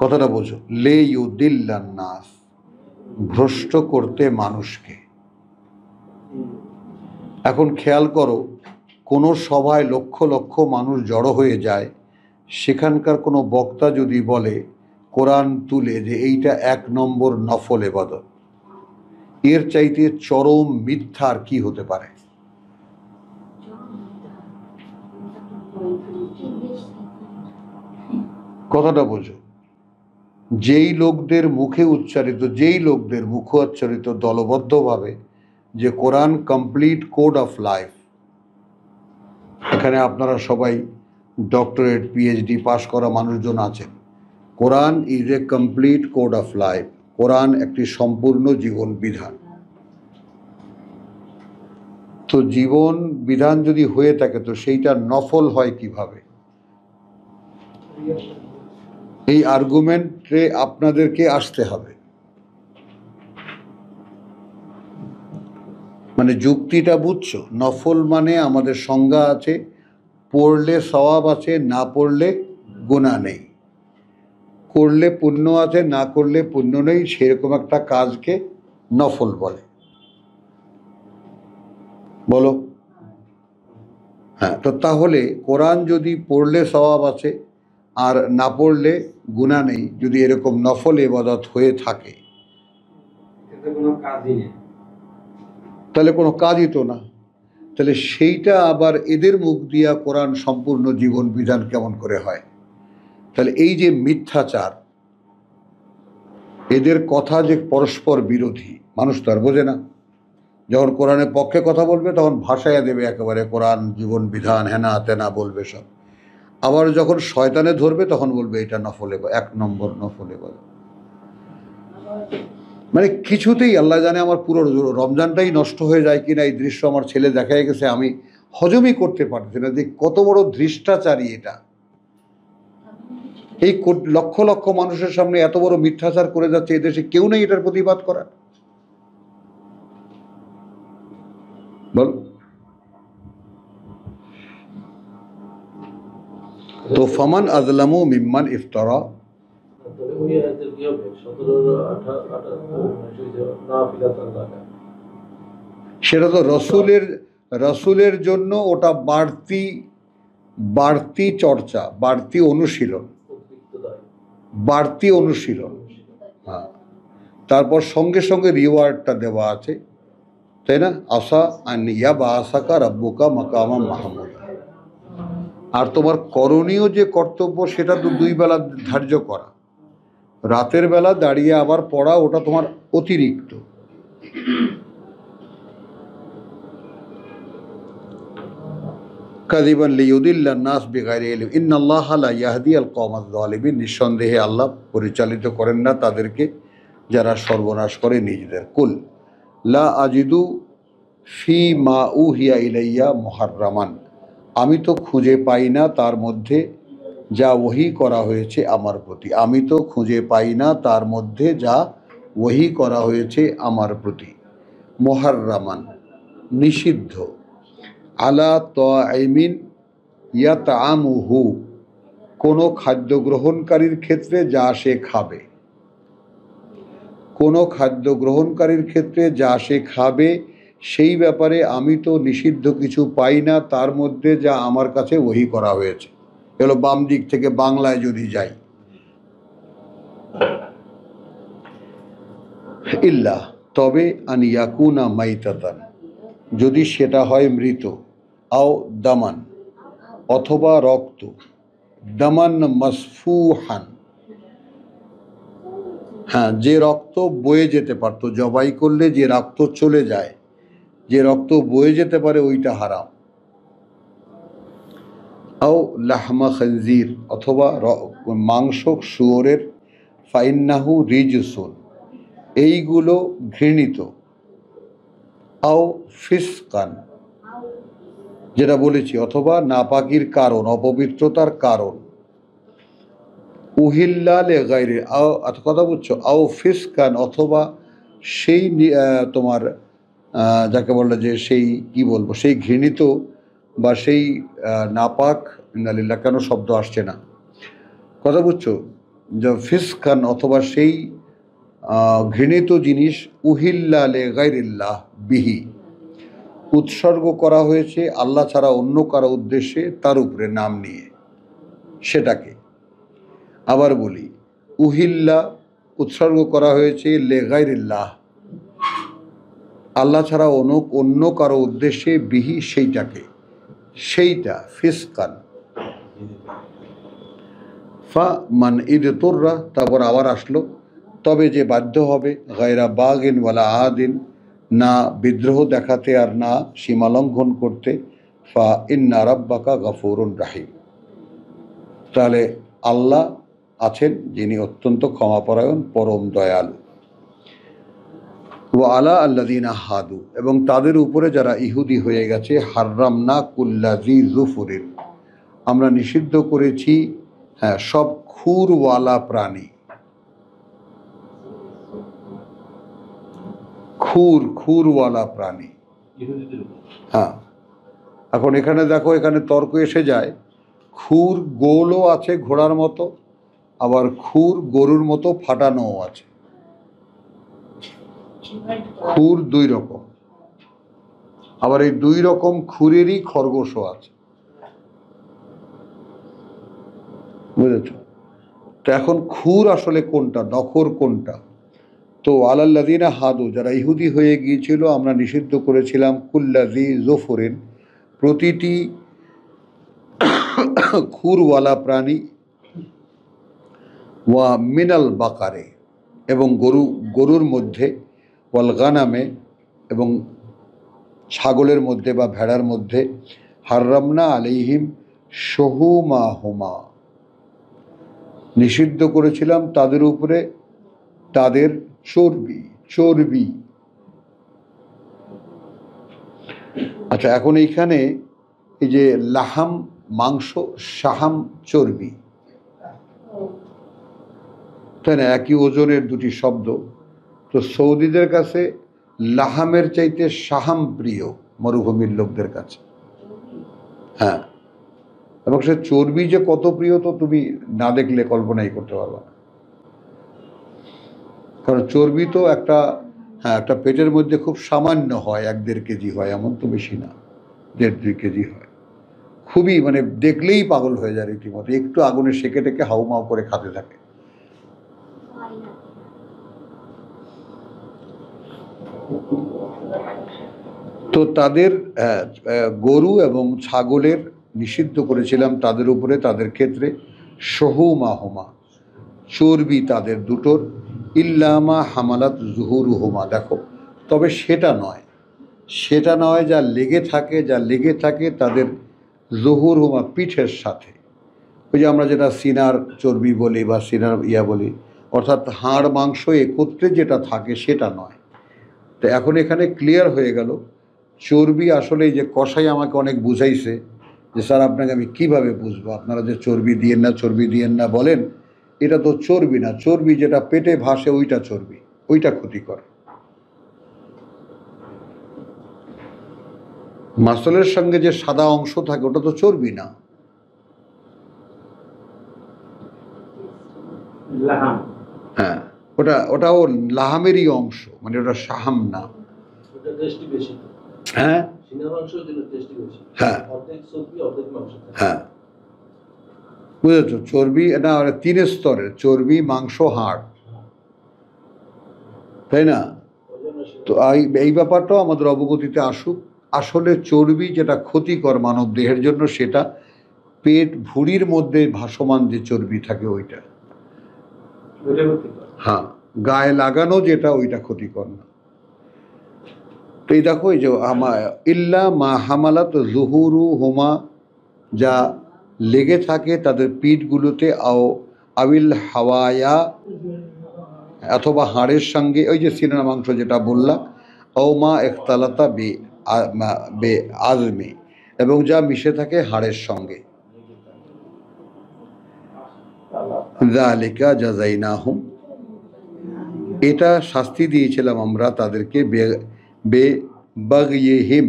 কথাটা বোঝো, লে ইউদিল্লান নাস, ভ্রষ্ট করতে মানুষকে। এখন খেয়াল করো, কোনো সভায় লক্ষ লক্ষ মানুষ জড়ো হয়ে যায়, সেখানকার কোনো বক্তা যদি বলে কোরআন তুলে যে এইটা 1 নম্বর নফল ইবাদত, এর চাইতে চরম মিথ্যা আর কি হতে পারে? কথাটা বোঝো, যেই লোকদের মুখে উচ্চারিত দলবদ্ধভাবে যে Quran complete code of life, এখানে আপনারা সবাই ডক্টরেট পিএইচডি পাশ করা মানুষজন আছেন, Quran is a complete code of life, Quran একটি সম্পূর্ণ জীবন বিধান। তো জীবন বিধান যদি হয়ে থাকে তো সেইটা নফল হয় কিভাবে? এই আর্গুমেন্টে আপনাদেরকে আসতে হবে, মানে যুক্তিটা বুঝছো? নফল মানে আমাদের সংজ্ঞা আছে, পড়লে সওয়াব আছে, না পড়লে গুনাহ নেই, করলে পুণ্য আছে, না করলে পুণ্য নেই, সেরকম একটা কাজকে নফল বলে। বলো? হ্যাঁ, তো তাহলে কোরআন যদি পড়লে সওয়াব আছে আর না পড়লে গুনাহ নেই, যদি এরকম নফল ইবাদত হয়ে থাকে তাহলে কোনো কাজই তো না। তাহলে সেইটা আবার এদের মুখ দিয়া কোরআন সম্পূর্ণ জীবন বিধান কেমন করে হয়? তাহলে এই যে মিথ্যাচার, এদের কথা যে পরস্পর বিরোধী, মানুষ তো আর বোঝে না। যখন কোরআনের পক্ষে কথা বলবে তখন ভাষায় দেবে একেবারে কোরআন জীবন বিধান, হেনা তেনা বলবে সব। আবার যখন শয়তানে ধরবে তখন বলবে এটা নফলে, 1 নম্বর নফলে বলে। মানে কিছুতেই আল্লাহ জানে আমার পুরো রমজানটাই নষ্ট হয়ে যায় কিনা এই দৃশ্য আমার ছেলে দেখাই গেছে, আমি হজমই করতে পারছি না যে কত বড় দৃষ্টাচারী এটা। এই লক্ষ লক্ষ মানুষের সামনে এত বড় মিথ্যাচার করে যাচ্ছে, এদেশে কেউ নেই এটার প্রতিবাদ করার। বল তো ফামান আজলামু মিম্মান ইফতারা, সেটা তো রসুলের জন্য ওটা বাড়তি চর্চা, বাড়তি অনুশীলন। হ্যাঁ, তারপর সঙ্গে সঙ্গে রিওয়ার্ডটা দেওয়া আছে, তাই না? আসা আন ইয়াবআসাকা রাব্বুকা মাকামান মাহমুদা। আর তোমার করণীয় যে কর্তব্য সেটা তো 2 বেলা ধার্য করা, রাতের বেলা দাঁড়িয়ে আবার পড়া ওটা তোমার অতিরিক্ত। কাযিবান লিয়ুদিল্লান নাস বিগাইরি ইলম ইন্নাল্লাহা লা ইয়াহদিয়াল কওমাজ যালিমিন, নিঃসন্দেহে আল্লাহ পরিচালিত করেন না তাদেরকে যারা সর্বনাশ করে নিজেদের। কুল লা আজিদু ফি মা উহিয়া ইলাইয়া মুহাররামান, আমি তো খুঁজে পাই না তার মধ্যে যা ওহী করা হয়েছে আমার প্রতি, আমি তো খুঁজে পাই না তার মধ্যে যা ওহী করা হয়েছে আমার প্রতি। মুহাররামান নিষিদ্ধ, আলা তাইমিন ইয়াতআমুহু কোনো খাদ্য গ্রহণকারীর ক্ষেত্রে যা সে খাবে, কোনো খাদ্য গ্রহণকারীর ক্ষেত্রে যা সে খাবে সেই ব্যাপারে আমি তো নিষিদ্ধ কিছু পাই না তার মধ্যে যা আমার কাছে ওহী করা হয়েছে। এগুলো বাম দিক থেকে বাংলায় যদি যাই, ইল্লা তবে আন ইয়াকুনা মাইতাতান, যদি সেটা হয় মৃত, আও দামান অথবা রক্ত, দামান মাসফুহান, হ্যাঁ যে রক্ত বয়ে যেতে পারতো, জবাই করলে যে রক্ত চলে যায়, যে রক্ত বয়ে যেতে পারে ওইটা হারাম। আও লাহমা খানজির অথবা মাংস শুয়োরের, ফাইন্নাহু রিজসুন এইগুলো ঘৃণিত। আও ফিসকান যেটা বলেছি, অথবা নাপাকির কারণ, অপবিত্রতার কারণ। উহিল্লা লিগাইরি, আও কথা বুঝছো, আও ফিসকান অথবা সেই তোমার যাকে বললো যে সেই কি বলবো, সেই ঘৃণিত বা সেই নাপাক, ইন্নালিল্লাহ কেন শব্দ আসছে না, কথা বুঝছো, যে ফিসকান অথবা সেই ঘৃণিত জিনিস, উহিল্লা লিগাইরিল্লাহ বিহি উৎসর্গ করা হয়েছে আল্লাহ ছাড়া অন্য কারো উদ্দেশ্যে, তার উপরে নাম নিয়ে সেটাকে। আবার বলি, উহিল্লা উৎসর্গ করা হয়েছে লিগাইরিল্লাহ আল্লাহ ছাড়া অন্য কারো উদ্দেশ্যে, বিহি সেইটাকে, সেইটা ফিসকান। ফা মান ঈদ তোররা, তারপর আবার আসলো, তবে যে বাধ্য হবে, গায়রা বাগিন ওয়ালা আদিন, না বিদ্রোহ দেখাতে আর না সীমালঙ্ঘন করতে, ফা ইন্না রাব্বাকা গফুরুন রাহিম, তাহলে আল্লাহ আছেন যিনি অত্যন্ত ক্ষমাপরায়ণ, পরম দয়ালু। ওয়া আলা আল্লাযিনা হাদু, এবং তাদের উপরে যারা ইহুদি হয়ে গেছে, হাররামনা কুল্লাযী যুফুরিন, আমরা নিষিদ্ধ করেছি, হ্যাঁ, সব খুরওয়ালা প্রাণী। খুরওয়ালা প্রাণী, ইহুদিদের উপর। হ্যাঁ। এখন এখানে দেখো, এখানে তর্ক এসে যায়, খুর গোলও আছে ঘোড়ার মতো, আবার খুর গরুর মতো ফাটানোও আছে। খুর দুই রকম, আবার এই দুই রকম খুরেরই খরগোশও আছে, বুঝেছ? তো এখন খুর আসলে কোনটা, নখর কোনটা? তো আলাল্লাযিনা হাদু, যারা ইহুদি হয়ে গিয়েছিল, আমরা নিষিদ্ধ করেছিলাম কুল্লাযী যুফুরিন, প্রতিটি খুরওয়ালা প্রাণী, ওয়া মিনাল বাকারে, এবং গরুর মধ্যে, ওয়াল গানামে, এবং ছাগলের মধ্যে বা ভেড়ার মধ্যে, হাররামনা আলাইহিম শুহুমাহুমা, নিষিদ্ধ করেছিলাম তাদের উপরে তাদের চর্বি। আচ্ছা, এখন এইখানে এই যে লাহাম মাংস, শাহাম চর্বি, তাই না? একই ওজনের দুটি শব্দ। তো সৌদিদের কাছে লাহামের চাইতে শাহাম প্রিয়, মরুভূমির লোকদের কাছে, হ্যাঁ। এবং সে চর্বি যে কত প্রিয়, তো তুমি না দেখলে কল্পনাই করতে পারবে না। কারণ চর্বি তো একটা, হ্যাঁ, একটা পেটের মধ্যে খুব সামান্য হয়, 1-1.5 কেজি হয়, এমন তো বেশি না, 1.5-2 কেজি হয়। খুবই, মানে দেখলেই পাগল হয়ে যায় রীতিমতো, একটু আগুনে সেকে টেকে হাউমাউ করে খাতে থাকে। তো তাদের গরু এবং ছাগলের নিষিদ্ধ করেছিলাম তাদের উপরে, তাদের ক্ষেত্রে শুহুমাহুমা, চর্বি তাদের দুটোর, ইল্লামা হামালাত জুহুরুহুমা, দেখো, তবে সেটা নয় যা লেগে থাকে তাদের জুহুরুহুমা, পিঠের সাথে। ওই যে আমরা যেটা সিনার চর্বি বলি বা সিনার বলি, অর্থাৎ হাড় মাংস একত্রে যেটা থাকে সেটা নয়। তো এখন এখানে ক্লিয়ার হয়ে গেল, চর্বি আসলে, এই যে কসাই আমাকে অনেক বুঝাইছে যে স্যার আপনাকে আমি কিভাবে বুঝবো, আপনারা যে চর্বি দিয়েন না বলেন, এটা তো চর্বি না, চর্বি যেটা পেটে ভাসে ওইটা চর্বি, ওইটা ক্ষতিকর। মাসলের সঙ্গে যে সাদা অংশ থাকে ওটা তো চর্বি না। লাহাম, হ্যাঁ, ওটাও লাহামেরই অংশ, মানে ওটা শাহাম না। ওটা টেস্টি বেশি। হ্যাঁ সিনা মাংস দিলে টেস্টি বেশি। হ্যাঁ অর্ধেক চর্বি অর্ধেক মাংস থাকে। হ্যাঁ, বুঝেছো? চর্বি এটা 3 স্তরের, চর্বি, মাংস, হাড়, তাই না? ওই জন্য সেটা তো এই ব্যাপারটাও আমাদের অবগতিতে আসুক। আসলে চর্বি যেটা ক্ষতিকর মানব দেহের জন্য, সেটা পেট ভুঁড়ির মধ্যে ভাসমান যে চর্বি থাকে ওইটা, ওইটা ক্ষতিকর। হ্যাঁ। গায়ে লাগানো যেটা, ওইটা ক্ষতিকর না। তো এই দেখো, এই যে ইল্লা মা হামালাত জুহুরু হুমা, যা লেগে থাকে তাদের পিঠগুলোতে, আউিল হাওয়ায়া, অথবা হাড়ের সঙ্গে, ওই যে সিনার মাংস যেটা বললাম, ও মা ইখতালাতা বে আজমি, এবং যা মিশে থাকে হাড়ের সঙ্গে। যালিকা জাযাইনাহুম, এটা শাস্তি দিয়েছিলাম আমরা তাদেরকে, বাগইহিম,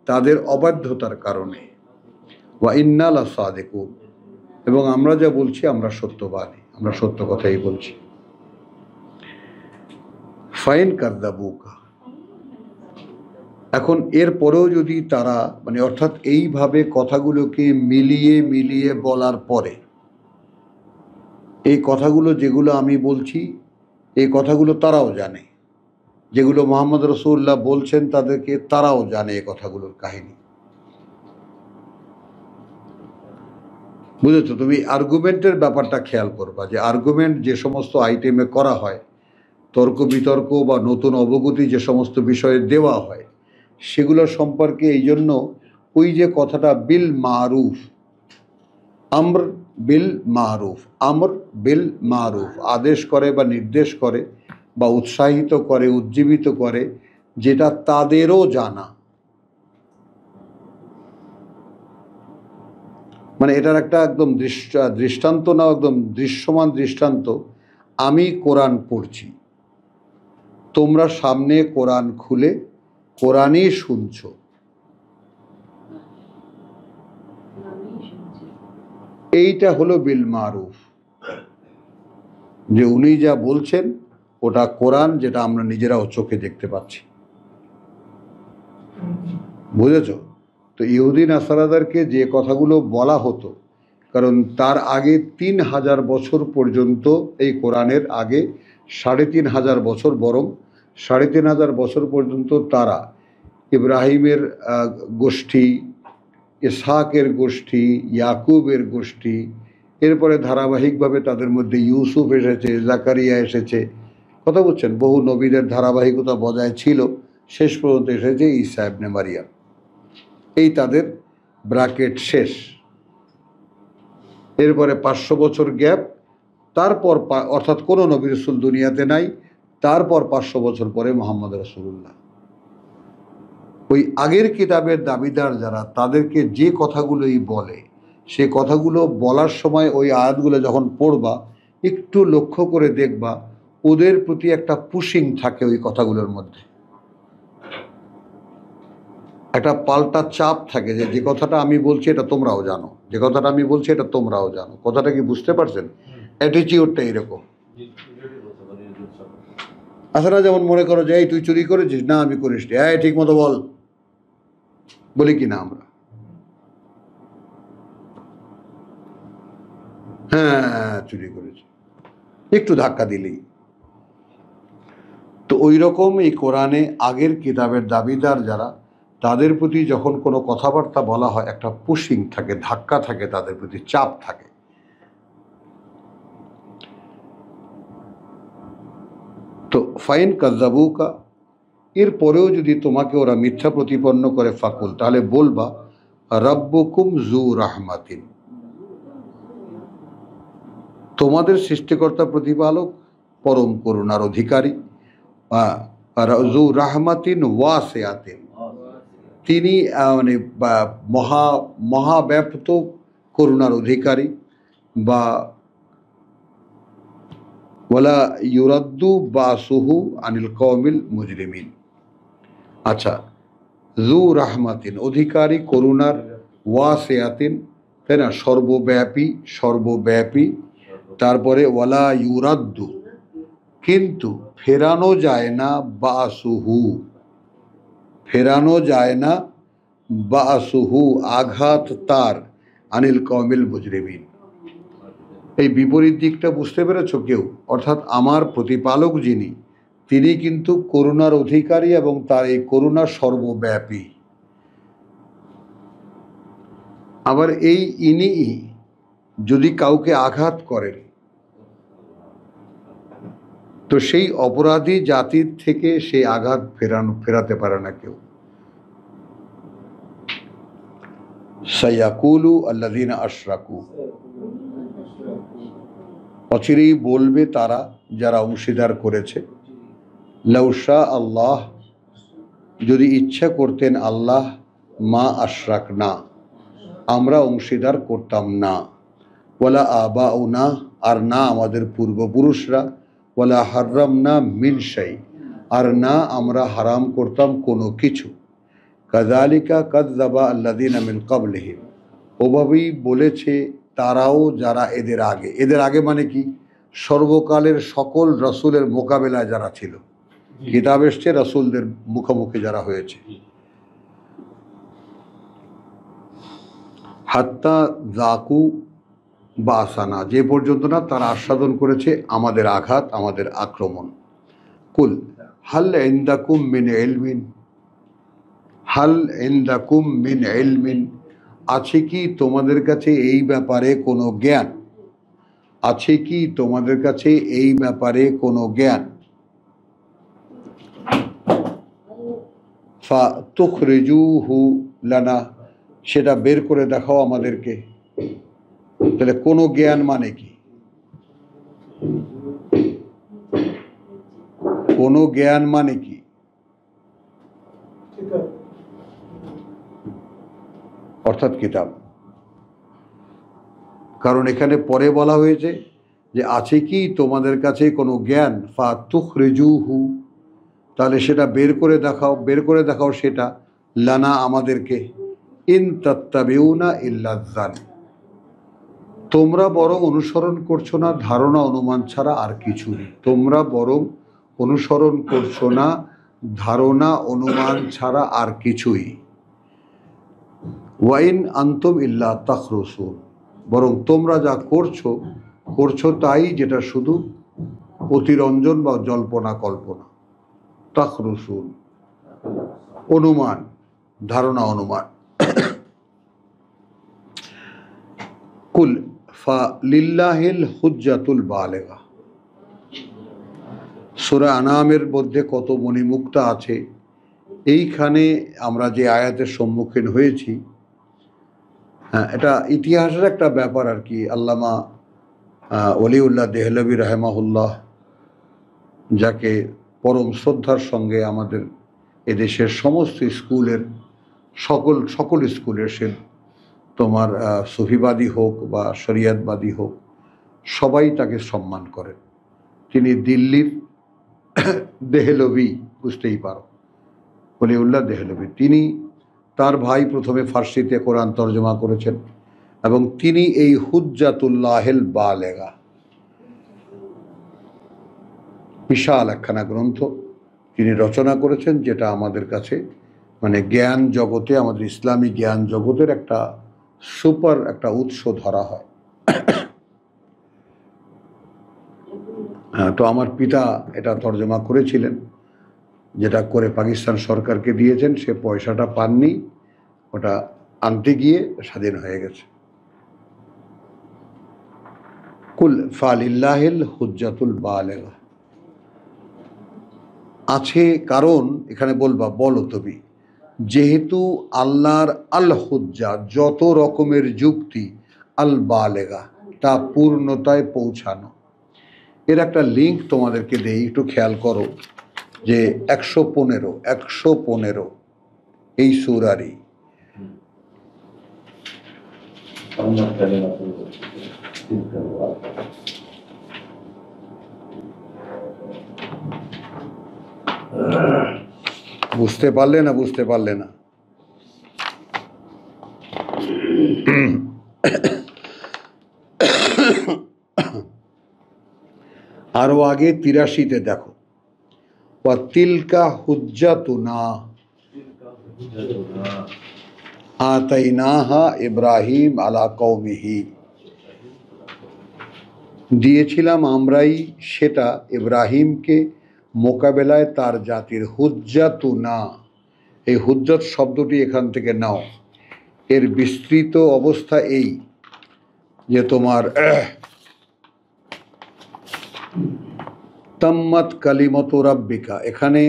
তাদের অবাধ্যতার কারণে, ওয়া ইন্না লাসাদিকুন, এবং আমরা যা বলছি আমরা সত্যবাদী, আমরা সত্য কথাই বলছি। ফাইন কাযযাবুকা, এখন এর পরেও যদি তারা, মানে অর্থাৎ এইভাবে কথাগুলোকে মিলিয়ে বলার পরে, এই কথাগুলো যেগুলো আমি বলছি, এই কথাগুলো তারাও জানে, যেগুলো মুহাম্মদ রাসূলুল্লাহ বলছেন তাদেরকে, তারাও জানে এই কথাগুলোর কাহিনী। বুঝেছো? তুমি আর্গুমেন্টের ব্যাপারটা খেয়াল করবা, যে আর্গুমেন্ট যে সমস্ত আইটেমে করা হয়, তর্ক বিতর্ক বা নতুন অবগতি যে সমস্ত বিষয়ে দেওয়া হয়, সেগুলো সম্পর্কে এই জন্য ওই যে কথাটা বিল মারুফ, আমর বিল মারুফ, আমর বিল মারুফ আদেশ করে বা নির্দেশ করে বা উৎসাহিত করে, উজ্জীবিত করে, যেটা তাদেরও জানা। মানে এটার একটা একদম দৃষ্টান্ত না, একদম দৃশ্যমান দৃষ্টান্ত। আমি কোরআন পড়ছি, তোমরা সামনে কোরআন খুলে কোরআনই শুনছো, এইটা হলো বিল মারুফ, যে উনি যা বলছেন ওটা কোরআন, যেটা আমরা নিজেরাও চোখে দেখতে পাচ্ছি। বুঝেছ? তো ইহুদি নাসারাদেরকে যে কথাগুলো বলা হতো, কারণ তার আগে 3000 বছর পর্যন্ত, এই কোরআনের আগে 3500 বছর, বরং 3500 বছর পর্যন্ত তারা ইব্রাহিমের গোষ্ঠী, ইসহাকের গোষ্ঠী, ইয়াকুবের গোষ্ঠী, এরপরে ধারাবাহিকভাবে তাদের মধ্যে ইউসুফ এসেছে, জাকারিয়া এসেছে, কথা বলছেন, বহু নবীদের ধারাবাহিকতা বজায় ছিল, শেষ পর্যন্ত এসেছে ঈসা ইবনে মারিয়াম। এই তাদের ব্র্যাকেট শেষ। এরপরে 500 বছর গ্যাপ, তারপর অর্থাৎ কোনো নবী রাসূল দুনিয়াতে নাই, তারপর 500 বছর পরে মুহাম্মদ রাসূলুল্লাহ। ওই আগের কিতাবের দাবিদার যারা, তাদেরকে যে কথাগুলোই বলে, সে কথাগুলো বলার সময় ওই আয়াতগুলো যখন পড়বা, একটু লক্ষ্য করে দেখবা ওদের প্রতি একটা পুশিং থাকে ওই কথাগুলোর মধ্যে, একটা পাল্টা চাপ থাকে, যে যে কথাটা আমি বলছি এটা তোমরাও জানো, যে কথাটা আমি বলছি এটা তোমরাও জানো। কথাটা কি বুঝতে পারছেন? অ্যাটিটিউডটা এরকম। আসলে যেমন মনে করো যে এই তুই চুরি করেছিস, না আমি করিস, এই ঠিক মতো বল, বলি কি না আমরা? হ্যাঁ চুরি করেছি, একটু ধাক্কা দিলেই। তো ওই রকম এই কোরআনে আগের কিতাবের দাবিদার যারা, তাদের প্রতি যখন কোনো কথাবার্তা বলা হয়, একটা পুশিং থাকে, ধাক্কা থাকে, তাদের প্রতি চাপ থাকে। তো ফাইন কাযাবুকা, এর পরেও যদি তোমাকে ওরা মিথ্যা প্রতিপন্ন করে, ফাকুল, তাহলে বলবা রাব্বুকুম যু রাহমাতিন, তোমাদের সৃষ্টিকর্তা প্রতিপালক পরম করুণার অধিকারী, যু রাহমাতিন ওয়াসিআতিন, তিনি মানে মহাব্যাপ্ত করুণার অধিকারী, বা ওয়ালা ইউরাদ্দু বাসুহু আনিল কওমিল মুজরিমিন। আচ্ছা, যু রাহমাতিন অধিকারী, করুণার, ওয়াসিআতিন, তাই না, সর্বব্যাপী, সর্বব্যাপী, তারপরে ওয়ালা ইউরাদ্দু, কিন্তু ফেরানো যায় না, বাসুহু, ফেরানো যায় না, বাসুহু আঘাত তার, আনিল কওমিল মুজরিমিন। এই বিপরীত দিকটা বুঝতে পেরেছ কেউ? অর্থাৎ আমার প্রতিপালক যিনি, তিনি কিন্তু করুণার অধিকারী, এবং তার এই করুণা সর্বব্যাপী। আবার এই ইনি যদি কাউকে আঘাত করেন, তো সেই অপরাধী জাতির থেকে সেই আঘাত ফেরাতে পারে না কেউ। সায়াকুলু আল্লাযীনা আশরাকু, অচিরেই বলবে তারা যারা অংশীদার করেছে, লাউ শা আল্লাহ, যদি ইচ্ছা করতেন আল্লাহ, মা আশরাকনা, আমরা অংশীদার করতাম না, ওয়ালা আবাউনা, আর না আমাদের পূর্বপুরুষরা, ওয়ালা হাররামনা মিন শাই, আর না আমরা হারাম করতাম কোনো কিছু, কাযালিকা কাযযাবা আল্লাযীনা মিন ক্বাবলিহিম, ওভাবেই বলেছে তারাও যারা এদের আগে। এদের আগে মানে কি? সর্বকালের সকল রাসূলের মোকাবেলায় যারা ছিল, কিতাব এসছে, রাসূলদের মুখোমুখি যারা হয়েছে। হাত্তা যাকু বাসানা, যে পর্যন্ত না তারা আস্বাদন করেছে আমাদের আঘাত, আমাদের আক্রমণ। কুল হাল ইনদাকুম মিন ইলমিন, হাল ইনদাকুম মিন ইলমিন, আছে কি তোমাদের কাছে এই ব্যাপারে কোনো জ্ঞান? আছে কি তোমাদের কাছে এই ব্যাপারে কোনো জ্ঞান? ফা তুখরিজুহু লানা, সেটা বের করে দেখাও আমাদেরকে। তাহলে কোনো জ্ঞান মানে কি? কোনো জ্ঞান মানে কি? অর্থাৎ কিতাব। কারণ এখানে পরে বলা হয়েছে যে আছে কি তোমাদের কাছে কোনো জ্ঞান, ফা তুখরিজুহু, তাহলে সেটা বের করে দেখাও, বের করে দেখাও সেটা, লানা আমাদেরকে। ইন তাত্তাবিউনা ইল্লা যান, তোমরা বরং অনুসরণ করছো না ধারণা অনুমান ছাড়া আর কিছুই। তোমরা বরং অনুসরণ করছো না ধারণা অনুমান ছাড়া আর কিছুই। ওয়াইন আনতুম ইল্লা তাখরুসুন, বরং তোমরা যা করছো করছো তাই যেটা শুধু অতিরঞ্জন বা জল্পনা কল্পনা। তাখরুসুন অনুমান, ধারণা অনুমান। কুল ফা লিল্লাহিল হুজ্জাতুল বালেগা। সূরা আনামের মধ্যে কত মণিমুক্তা আছে। এইখানে আমরা যে আয়াতের সম্মুখীন হয়েছি, হ্যাঁ, এটা ইতিহাসের একটা ব্যাপার আর কি। আল্লামা ওলিউল্লাহ দেহলভী রাহেমাহুল্লাহ, যাকে পরম শ্রদ্ধার সঙ্গে আমাদের এদেশের সমস্ত স্কুলের সকল স্কুলের, সে তোমার সুফিবাদী হোক বা শরিয়তবাদী হোক, সবাই তাকে সম্মান করেন। তিনি দিল্লির দেহলভী, বুঝতেই পারো, ওলিউল্লাহ দেহলভী। তিনি, তার ভাই প্রথমে ফার্সিতে কোরআন তর্জমা করেছেন এবং তিনি এই হুজ্জাতুল্লাহিল বালেগা বিশাল একখানা গ্রন্থ তিনি রচনা করেছেন, যেটা আমাদের কাছে মানে জ্ঞান জগতে, আমাদের ইসলামী জ্ঞান জগতের একটা সুপার একটা উৎস ধরা হয়। তো আমার পিতা এটা তর্জমা করেছিলেন, যেটা করে পাকিস্তান সরকারকে দিয়েছেন। সে পয়সাটা পাননি, ওটা আনতে গিয়ে স্বাধীন হয়ে গেছে। কুল ফালিল্লাহিল হুজ্জাতুল বালেগা আছে, কারণ এখানে বলবা, বলো তুমি, যেহেতু আল্লাহর আল হুজ্জা যত রকমের যুক্তি, আল বালেগা তা পূর্ণতায় পৌঁছানো। এর একটা লিঙ্ক তোমাদেরকে দেই, একটু খেয়াল করো যে 115 এই সূরারই বুঝতে পারলে না? বুঝতে পারলে না? আরো আগে 83-তে দেখো, ওয়া তিলকা হুজ্জাতুনা আতাইনাহা ইব্রাহিম আলা কওমিহি, দিয়েছিলাম আমরাই সেটা ইব্রাহিমকে মোকাবেলায় তার জাতির। হুজ্জাতুনা, এই হুজ্জত শব্দটি এখান থেকে নাও। এর বিস্তৃত অবস্থা এই যে তোমার তাম্মাত কালিমাতু রাব্বিকা, এখানে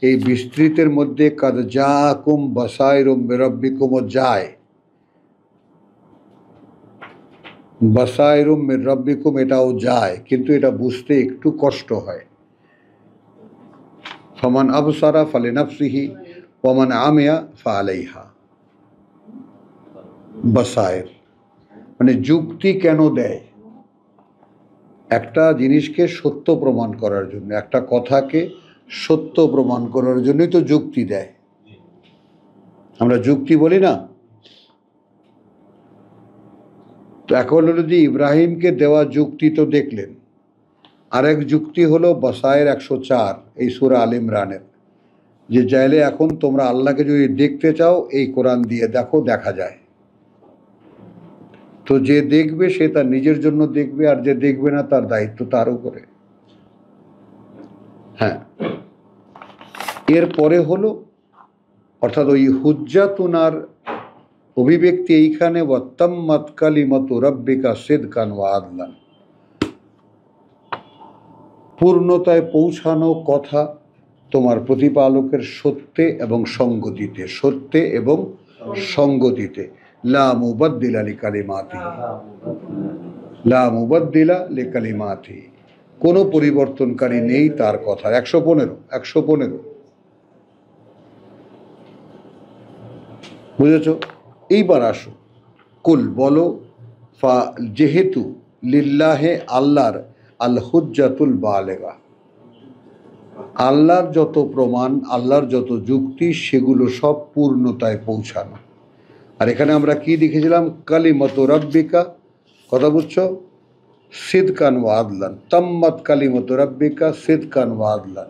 এই বিস্তৃতের মধ্যে কাদ জাআকুম বাসাইরুম মির রাব্বিকুমও যায়। বাসাইরুম মির রাব্বিকুম এটাও যায়, কিন্তু এটা বুঝতে একটু কষ্ট হয়। ফামান আবসারা ফালিনাফসিহি ওয়ামান আমিয়া ফাআলাইহা। বাসায়ের মানে যুক্তি কেন দেয়? একটা জিনিসকে সত্য প্রমাণ করার জন্য, একটা কথাকে সত্য প্রমাণ করার জন্যই তো যুক্তি দেয়। আমরা যুক্তি বলি না? তো এখন হলো যে ইব্রাহিমকে দেওয়া যুক্তি তো দেখলেন, আরেক যুক্তি হলো বাসায়ের 104 এই সূরা আল ইমরানের, যে চাইলে এখন তোমরা আল্লাহকে যদি দেখতে চাও এই কোরআন দিয়ে দেখো, দেখা যায়। তো যে দেখবে সে তার নিজের জন্য দেখবে, আর যে দেখবে না তার দায়িত্ব তার উপরে। হ্যাঁ, এরপরে হলো, অর্থাৎ ওই হুজ্জাতুনার অভিব্যক্তি এইখানে ওয়াত্তাম্মাত কালিমাতু রাব্বিকা সিদকান ওয়া আদলান, পূর্ণতায় পৌঁছানো কথা তোমার প্রতিপালকের সত্যে এবং সঙ্গতিতে, সত্যে এবং সঙ্গতিতে। লা মুবাদ্দিলা লিকালিমাতিহি, লা মুবাদ্দিলা লিকালিমাতিহি, কোনো পরিবর্তনকারী নেই তার কথা। 115 বুঝেছ? এইবার আসো, কুল বলো, ফা যেহেতু লিল্লাহে আল্লাহর আল হুজ্জাতুল বালেগা, আল্লাহর যত প্রমাণ, আল্লাহর যত যুক্তি, সেগুলো সব পূর্ণতায় পৌঁছানো। আর এখানে আমরা কি দেখেছিলাম? কালিমাতু রাব্বিকা, কথা বুঝছো? সিদকান ওয়া আদলান, তাম্মাত কালিমাতু রাব্বিকা সিদকান ওয়া আদলান।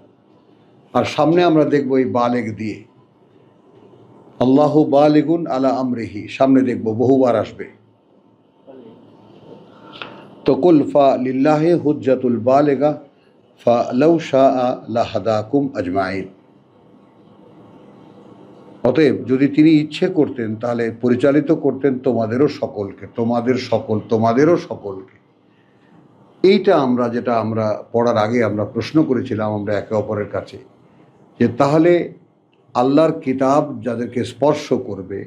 আর সামনে আমরা দেখবো এই বালেগ দিয়ে, আল্লাহু বালিগুন আলা আমরিহি, সামনে দেখবো বহুবার আসবে। তো কুল ফা লিল্লাহি হুজ্জাতুল বালেগা ফা লাউ শাআ লাহাদাকুম আজমাইন, অতএব যদি তিনি ইচ্ছে করতেন তাহলে পরিচালিত করতেন তোমাদেরও সকলকে, তোমাদেরও সকলকে। এইটা আমরা, যেটা আমরা পড়ার আগে আমরা প্রশ্ন করেছিলাম আমরা একে অপরের কাছে, যে তাহলে আল্লাহর কিতাব যাদেরকে স্পর্শ করবে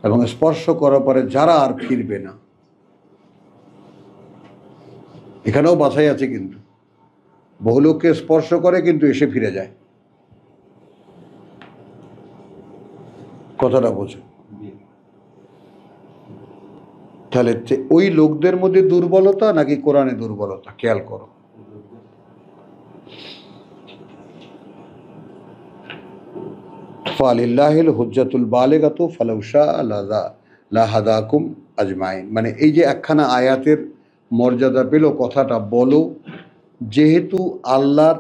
এবং স্পর্শ করার পরে যারা আর ফিরবে না, এখানেও বাছাই আছে, কিন্তু বহু লোককে স্পর্শ করে কিন্তু এসে ফিরে যায়। কথাটা বোঝো? তাহলে ওই লোকদের মধ্যে দুর্বলতা নাকি কোরআনে দুর্বলতা? খেয়াল করো। ফালিল্লাহিল হুজ্জাতুল বালেগাতু ফালাউ শাআ লাহাদাকুম আজমাইন, মানে এই যে একখানা আয়াতের মর্যাদা পেল কথাটা, বলো যেহেতু আল্লাহর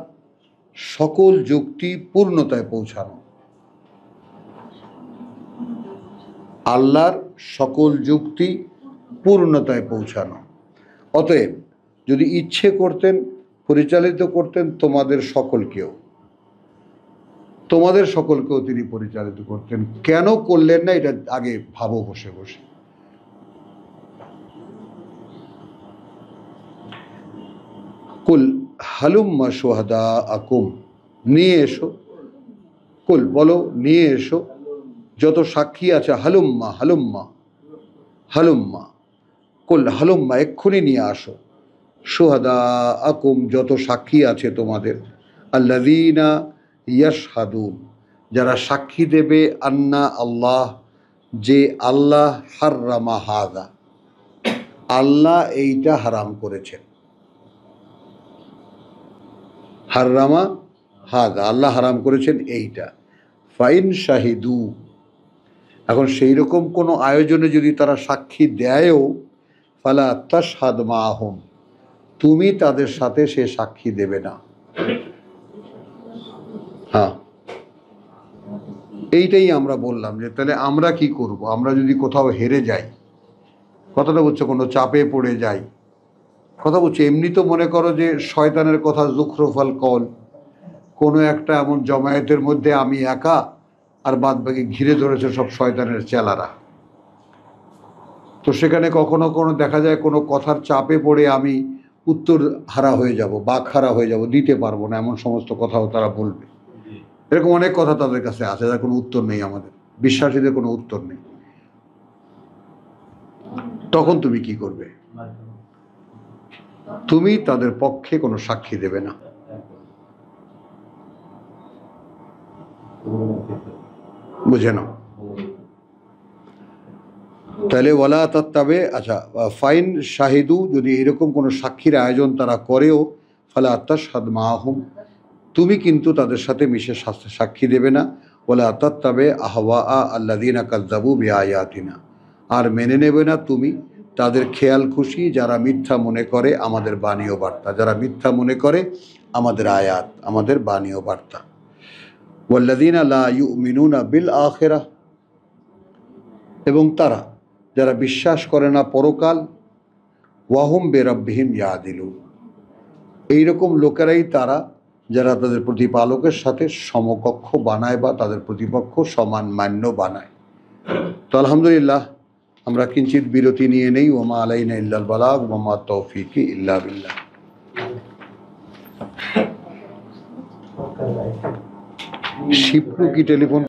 সকল যুক্তি পূর্ণতায় পৌঁছানো, আল্লাহর সকল যুক্তি পূর্ণতায় পৌঁছানো, অতএব যদি ইচ্ছে করতেন পরিচালিত করতেন তোমাদের সকলকেও তিনি পরিচালিত করতেন। কেন করলেন না এটা আগে ভাবো বসে বসে। কুল হালুম্মা শুহাদা আকুম, নিয়ে এসো, কুল বলো নিয়ে এসো যত সাক্ষী আছে, হালুম্মা হালুম্মা হালুম্মা, কুল হালুম্মা এক্ষুনি নিয়ে আসো, শুহাদা আকুম যত সাক্ষী আছে তোমাদের, আল্লাযীনা ইয়াশহাদুন যারা সাক্ষী দেবে, আন্না আল্লাহ যে আল্লাহ হাররামা হাযা আল্লাহ এইটা হারাম করেছেন, হাররামা হাযা আল্লাহ হারাম করেছেন এইটা। ফাইন শাহিদু, এখন সেই রকম কোনো আয়োজনে যদি তারা সাক্ষী দেয়ও, ফালা তাশহাদ মাআহুম তুমি তাদের সাথে সে সাক্ষী দেবে না। হ্যাঁ, এইটাই আমরা বললাম যে তাহলে আমরা কি করব? আমরা যদি কোথাও হেরে যাই, কথাটা বুঝছো, কোনো চাপে পড়ে যাই, কথা বলছি, এমনি তো মনে করো যে শয়তানের কথা জুখরুফাল কল, কোনো একটা এমন জমায়েতের মধ্যে আমি একা আর বাদ বাকি ঘিরে ধরেছে সব শয়তানের চেলারা, তো সেখানে কখনো কোনো দেখা যায় কোনো কথার চাপে পড়ে আমি উত্তর হারা হয়ে যাব, বাক হারা হয়ে যাব, দিতে পারবো না, এমন সমস্ত কথাও তারা বলবে। এরকম অনেক কথা তাদের কাছে আছে যার কোনো উত্তর নেই, আমাদের বিশ্বাসীদের কোনো উত্তর নেই। তখন তুমি কি করবে? তুমি তাদের পক্ষে কোনো সাক্ষী দেবে না। বুঝে নাও তাহলে। ওয়ালা তাত্তাবে, আচ্ছা, ফাইন শাহিদু যদি এরকম কোনো সাক্ষীর আয়োজন তারা করেও, ফালা তাশহাদ মাআহুম তুমি কিন্তু তাদের সাথে মিশে সাক্ষী দেবে না। ওয়ালা তাত্তাবে আহওয়া আল্লাযীনা কাযযাবু বিআয়াতিনা, আর মেনে নেবে না তুমি তাদের খেয়াল খুশি যারা মিথ্যা মনে করে আমাদের বাণী ও বার্তা, যারা মিথ্যা মনে করে আমাদের আয়াত, আমাদের বাণী ও বার্তা। ওয়াল্লাযীনা লা ইউমিনুনা বিল আখিরাহ, এবং তারা যারা বিশ্বাস করে না পরকাল, ওয়াহুম বিরাব্বিহিম ইয়াদিলুন এইরকম লোকেরাই তারা যারা তাদের প্রতিপালকের সাথে সমকক্ষ বানায় বা তাদের প্রতিপক্ষ সমান মান্য বানায়। তো আলহামদুলিল্লাহ আমরা কিঞ্চিত বিরতি নিয়ে নেই। ওমা আলাইনা ইল্লাল বালাগ ওয়া মা তৌফিকি ইল্লা বিল্লাহ। শিবলু কি টেলিফোন